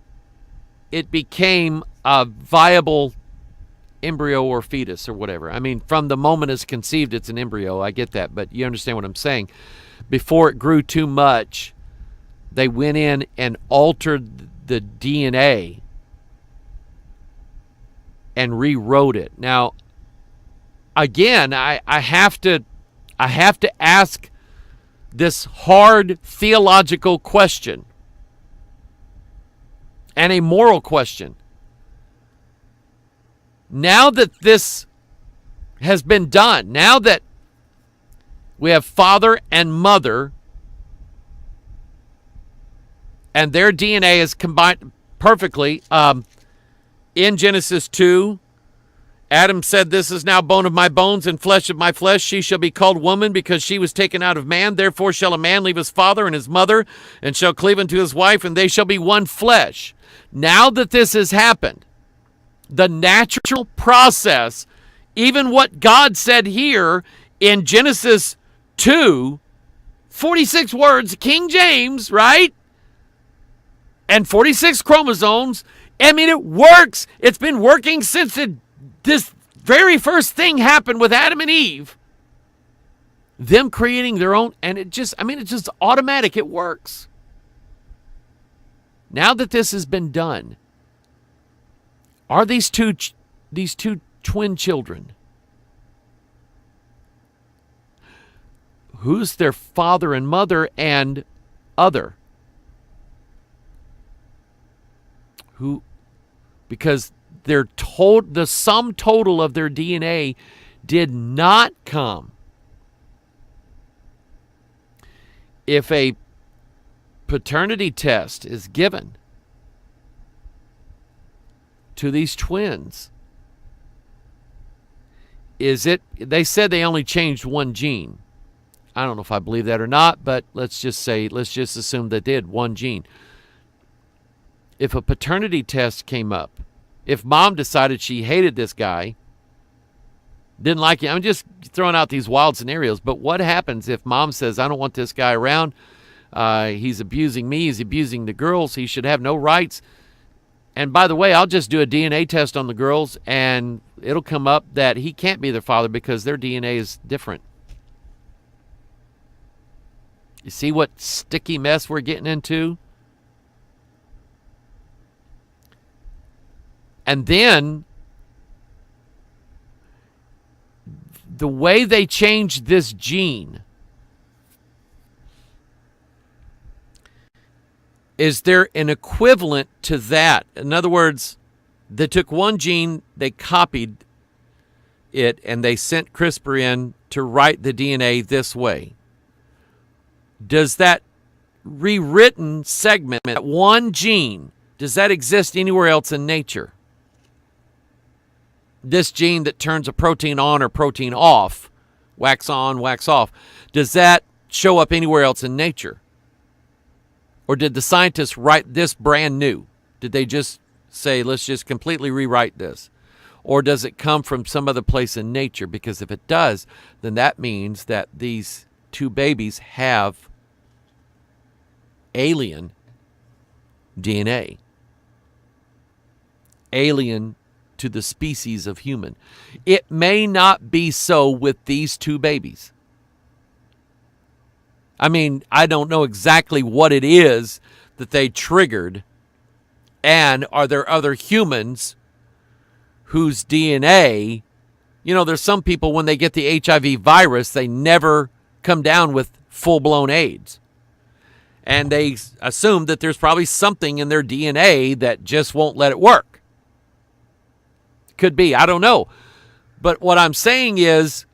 it became a viable embryo or fetus or whatever. I mean, from the moment it's conceived, it's an embryo. I get that, but you understand what I'm saying. Before it grew too much, they went in and altered the DNA and rewrote it. Now, again, I have to ask this hard theological question and a moral question. Now that this has been done, now that we have father and mother and their DNA is combined perfectly, in Genesis 2, Adam said, this is now bone of my bones and flesh of my flesh. She shall be called woman because she was taken out of man. Therefore shall a man leave his father and his mother and shall cleave unto his wife, and they shall be one flesh. Now that this has happened, the natural process, even what God said here in Genesis 2, 46 words, King James, right? And 46 chromosomes. I mean, it works. It's been working since this very first thing happened with Adam and Eve. Them creating their own, and it's just automatic. It works. Now that this has been done, are these two twin children? Who's their father and mother and other? Who? Because the sum total of their DNA did not come. If a paternity test is given to these twins, they said they only changed one gene. I don't know if I believe that or not, but let's just assume they did one gene. If a paternity test came up, if mom decided she hated this guy, didn't like him, I'm just throwing out these wild scenarios, but what happens if mom says, I don't want this guy around, he's abusing me, he's abusing the girls, he should have no rights, and by the way, I'll just do a DNA test on the girls, and it'll come up that he can't be their father because their DNA is different. You see what sticky mess we're getting into? And then the way they changed this gene, is there an equivalent to that? In other words, they took one gene, they copied it, and they sent CRISPR in to write the DNA this way. Does that rewritten segment, that one gene, does that exist anywhere else in nature? This gene that turns a protein on or protein off, wax on, wax off, does that show up anywhere else in nature? Or did the scientists write this brand new? Did they just say, let's just completely rewrite this? Or does it come from some other place in nature? Because if it does, then that means that these two babies have alien DNA. Alien to the species of human. It may not be so with these two babies. I mean, I don't know exactly what it is that they triggered, and are there other humans whose DNA, there's some people when they get the HIV virus, they never come down with full-blown AIDS. And they assume that there's probably something in their DNA that just won't let it work. Could be, I don't know. But what I'm saying is,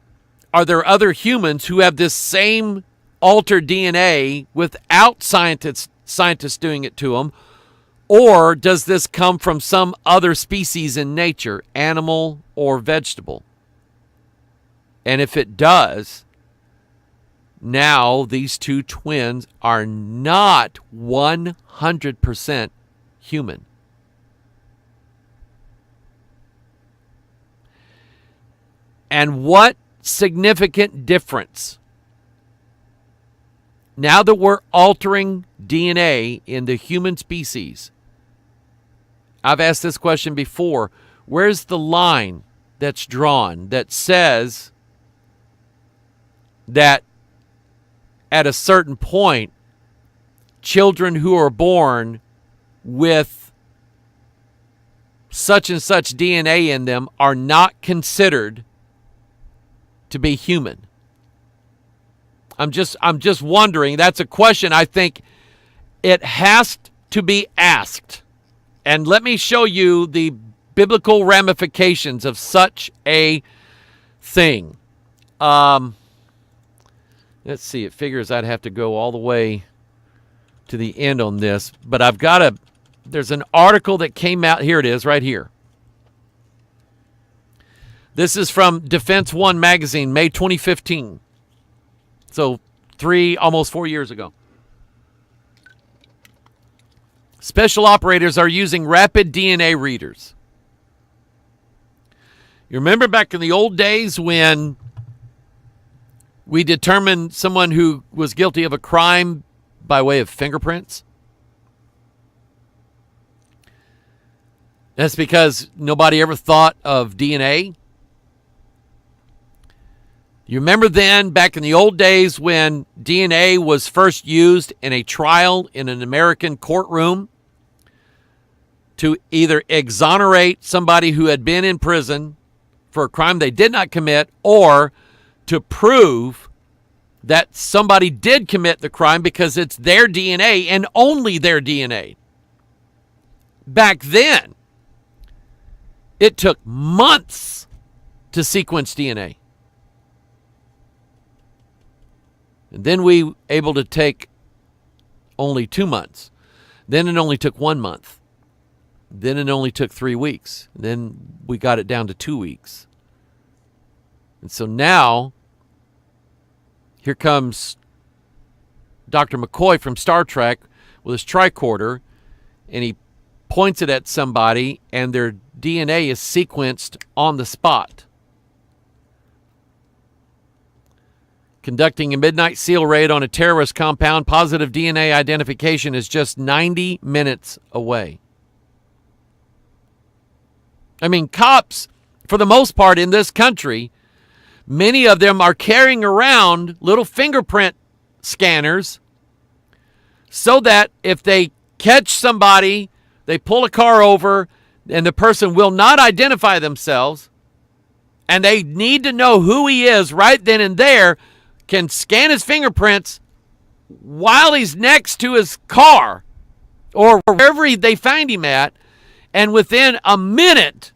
are there other humans who have this same altered DNA without scientists doing it to them? Or does this come from some other species in nature, animal or vegetable? And if it does, now these two twins are not 100% human. And what significant difference? Now that we're altering DNA in the human species, I've asked this question before, where's the line that's drawn that says that at a certain point, children who are born with such and such DNA in them are not considered to be human? I'm just wondering. That's a question I think it has to be asked. And let me show you the biblical ramifications of such a thing. Let's see. It figures I'd have to go all the way to the end on this, but there's an article that came out. Here it is, right here. This is from Defense One magazine, May 2015. So almost 4 years ago. Special operators are using rapid DNA readers. You remember back in the old days when we determined someone who was guilty of a crime by way of fingerprints? That's because nobody ever thought of DNA. You remember then, back in the old days, when DNA was first used in a trial in an American courtroom to either exonerate somebody who had been in prison for a crime they did not commit, or to prove that somebody did commit the crime because it's their DNA and only their DNA. Back then, It took months to sequence DNA. And then we able to take only 2 months. Then it only took 1 month. Then it only took 3 weeks. Then we got it down to 2 weeks. And so now, here comes Dr. McCoy from Star Trek with his tricorder, and he points it at somebody, and their DNA is sequenced on the spot. Conducting a midnight SEAL raid on a terrorist compound, positive DNA identification is just 90 minutes away. I mean, cops, for the most part in this country, many of them are carrying around little fingerprint scanners so that if they catch somebody, they pull a car over, and the person will not identify themselves, and they need to know who he is right then and there, can scan his fingerprints while he's next to his car or wherever they find him at, and within a minute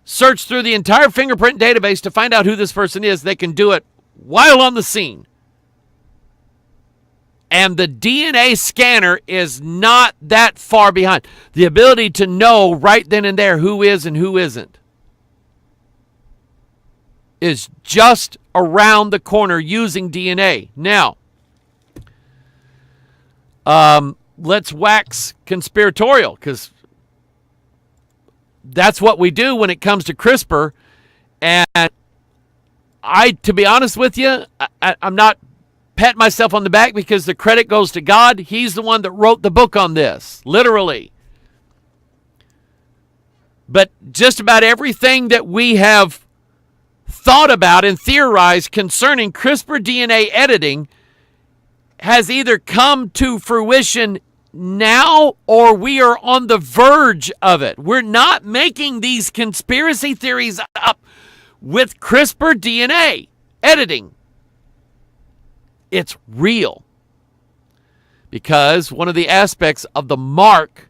search through the entire fingerprint database to find out who this person is. They can do it while on the scene. And the DNA scanner is not that far behind. The ability to know right then and there who is and who isn't is just around the corner using DNA. Now, let's wax conspiratorial, because that's what we do when it comes to CRISPR. And to be honest with you, I'm not patting myself on the back, because the credit goes to God. He's the one that wrote the book on this, literally. But just about everything that we have thought about and theorized concerning CRISPR DNA editing has either come to fruition now or we are on the verge of it. We're not making these conspiracy theories up with CRISPR DNA editing. It's real. Because one of the aspects of the mark,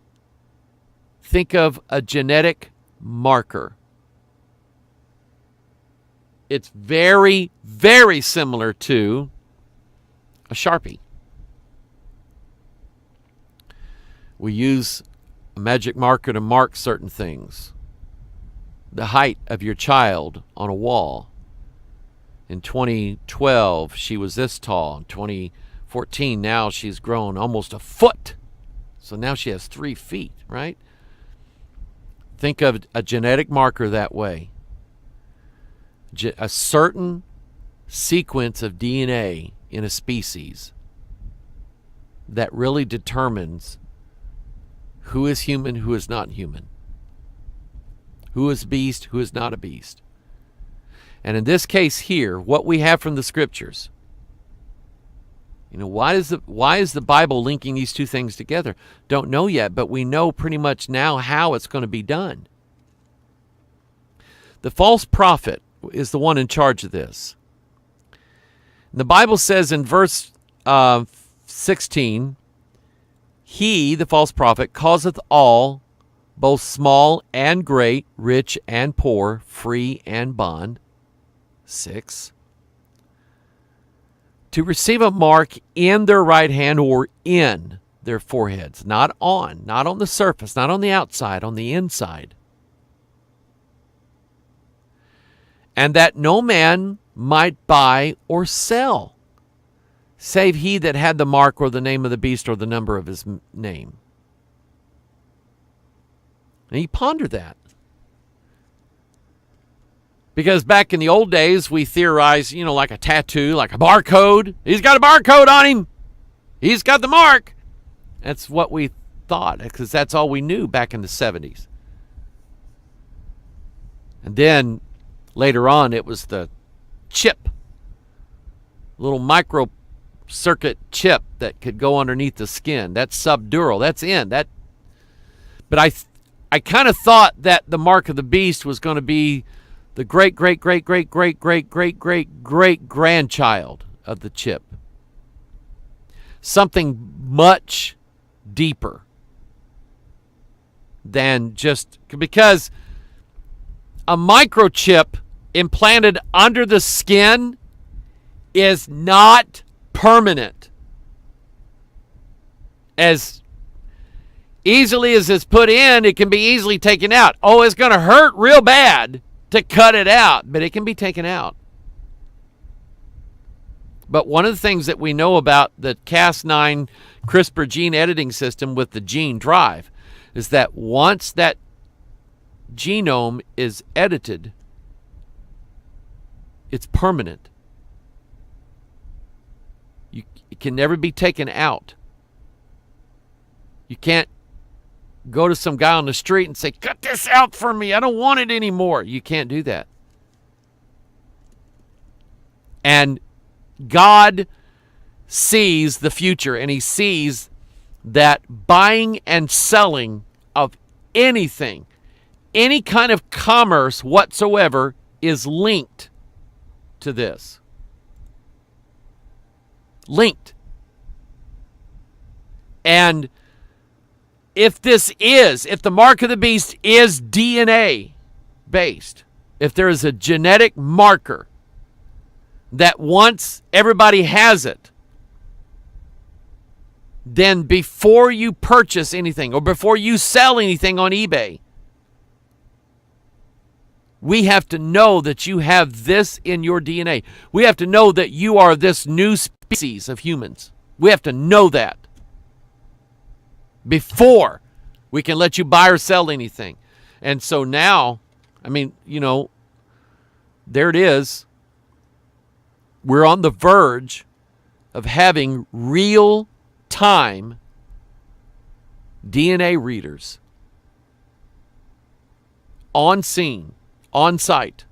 think of a genetic marker. It's very, very similar to a Sharpie. We use a magic marker to mark certain things. The height of your child on a wall. In 2012, she was this tall. In 2014, now she's grown almost a foot. So now she has 3 feet, right? Think of a genetic marker that way. A certain sequence of DNA in a species that really determines who is human, who is not human, who is beast, who is not a beast. And in this case here, what we have from the scriptures, why is the Bible linking these two things together? Don't know yet, but we know pretty much now how it's going to be done. The false prophet is the one in charge of this. And the Bible says in verse 16, he, the false prophet, causeth all, both small and great, rich and poor, free and bond, 6, to receive a mark in their right hand or in their foreheads, not on the surface, not on the outside, on the inside. And that no man might buy or sell, save he that had the mark or the name of the beast or the number of his name. And you ponder that. Because back in the old days, we theorized, like a tattoo, like a barcode. He's got a barcode on him. He's got the mark. That's what we thought, because that's all we knew back in the 70s. And then later on, it was the chip, little micro circuit chip that could go underneath the skin. That's subdural. That's in that. But I kind of thought that the mark of the beast was going to be the great grandchild of the chip. Something much deeper than just, because a microchip implanted under the skin is not permanent. As easily as it's put in, it can be easily taken out. Oh, it's going to hurt real bad to cut it out, but it can be taken out. But one of the things that we know about the Cas9 CRISPR gene editing system with the gene drive is that once that genome is edited, it's permanent. It can never be taken out. You can't go to some guy on the street and say, cut this out for me, I don't want it anymore. You can't do that. And God sees the future, and he sees that buying and selling of anything, any kind of commerce whatsoever, is linked to this. Linked. And if the mark of the beast is DNA based, if there is a genetic marker that once everybody has it, then before you purchase anything or before you sell anything on eBay, we have to know that you have this in your DNA. We have to know that you are this new species of humans. We have to know that before we can let you buy or sell anything. And so now, I mean, there it is. We're on the verge of having real-time DNA readers on scene, on site.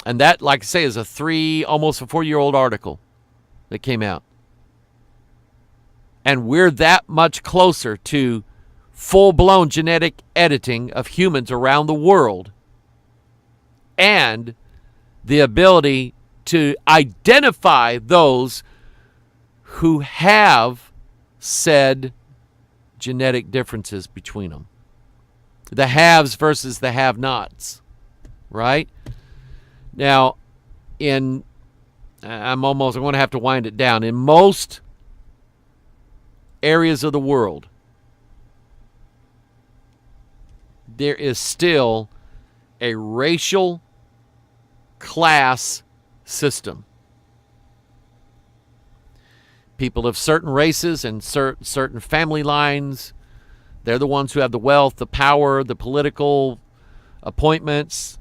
And that, like I say, is almost a 4-year-old article that came out. And we're that much closer to full-blown genetic editing of humans around the world and the ability to identify those who have said genetic differences between them. The haves versus the have-nots, right? Now, I'm going to have to wind it down. In most areas of the world, there is still a racial class system. People of certain races and certain family lines, they're the ones who have the wealth, the power, the political appointments.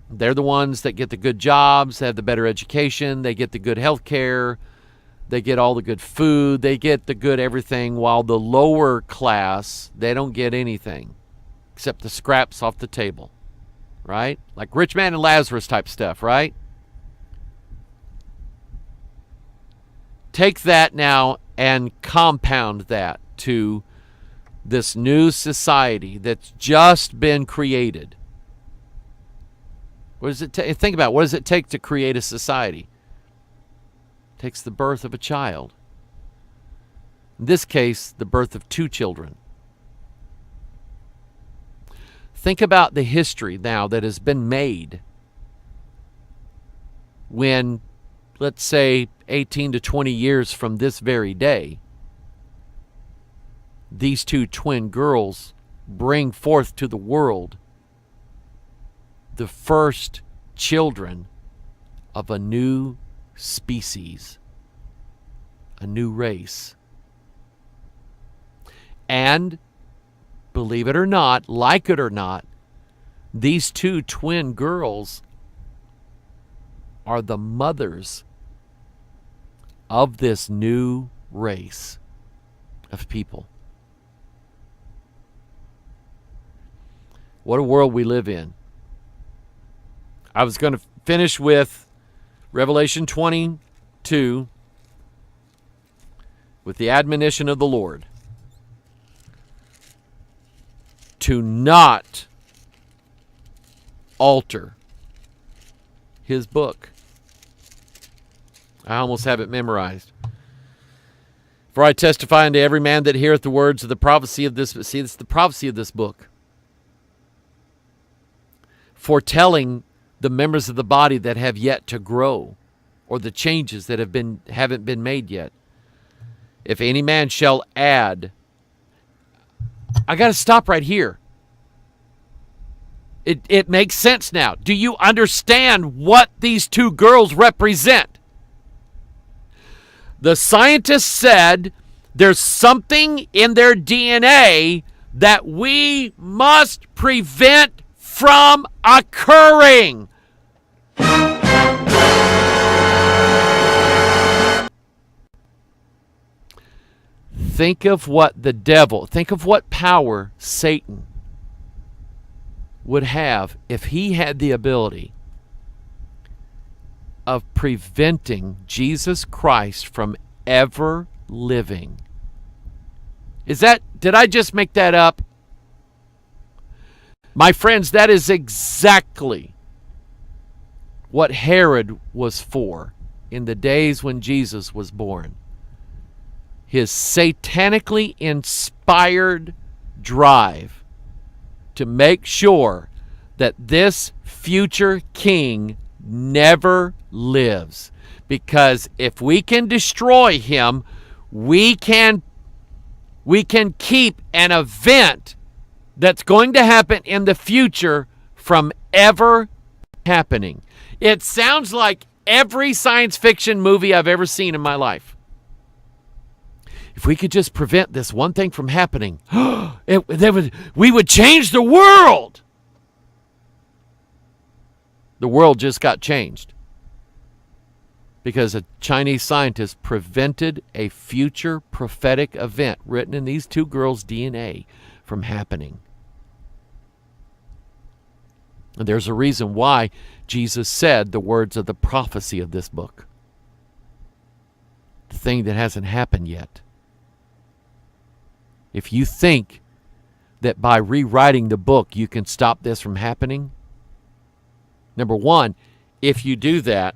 They're the ones that get the good jobs, they have the better education, they get the good health care, they get all the good food, they get the good everything, while the lower class, they don't get anything except the scraps off the table, right? Like rich man and Lazarus type stuff, right? Take that now and compound that to this new society that's just been created. What does it take? Think about it. What does it take to create a society? It takes the birth of a child. In this case, the birth of 2 children. Think about the history now that has been made when, let's say, 18 to 20 years from this very day, these 2 twin girls bring forth to the world the first children of a new species, a new race. And believe it or not, like it or not, these 2 twin girls are the mothers of this new race of people. What a world we live in. I was going to finish with Revelation 22 with the admonition of the Lord to not alter his book. I almost have it memorized. For I testify unto every man that heareth the words of the prophecy of this. See, it's the prophecy of this book. foretelling the members of the body that have yet to grow, or the changes that haven't been made yet. If any man shall add, I got to stop right here. It makes sense now. Do you understand what these two girls represent? The scientists said there's something in their DNA that we must prevent from occurring. Think of what think of what power Satan would have if he had the ability of preventing Jesus Christ from ever living. Did I just make that up? My friends, that is exactly what Herod was for in the days when Jesus was born. His satanically inspired drive to make sure that this future king never lives. Because if we can destroy him, we can keep an event that's going to happen in the future from ever happening. It sounds like every science fiction movie I've ever seen in my life. If we could just prevent this one thing from happening, we would change the world. The world just got changed because a Chinese scientist prevented a future prophetic event written in these two girls' DNA from happening. And there's a reason why Jesus said the words of the prophecy of this book. The thing that hasn't happened yet. If you think that by rewriting the book you can stop this from happening, number one, if you do that,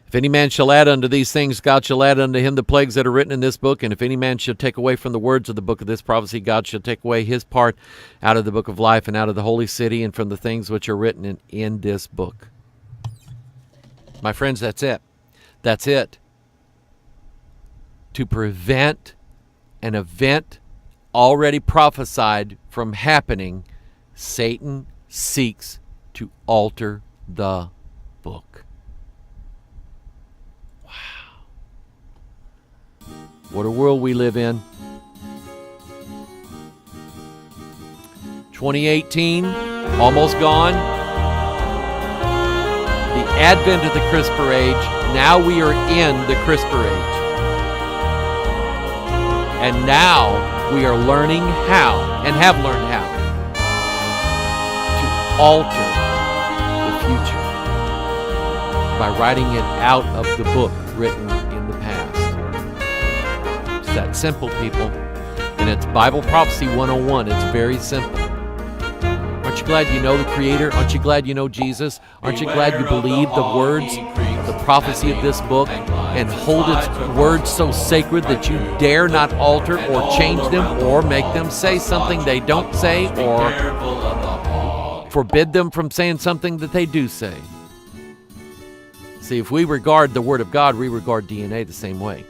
if any man shall add unto these things, God shall add unto him the plagues that are written in this book. And if any man shall take away from the words of the book of this prophecy, God shall take away his part out of the book of life and out of the holy city and from the things which are written in this book. My friends, that's it. That's it. To prevent an event already prophesied from happening, Satan seeks to alter the book. Wow. What a world we live in. 2018, almost gone. The advent of the CRISPR age. Now we are in the CRISPR age. And now we are learning how, and have learned how, to alter the future by writing it out of the book written in the past. It's that simple, people. And it's Bible Prophecy 101. It's very simple. Aren't you glad you know the Creator? Aren't you glad you know Jesus? Aren't you glad you believe the words, the prophecy of this book, and hold its words so sacred that you dare not alter or change them or make them say something they don't say or forbid them from saying something that they do say? See, if we regard the Word of God, we regard DNA the same way.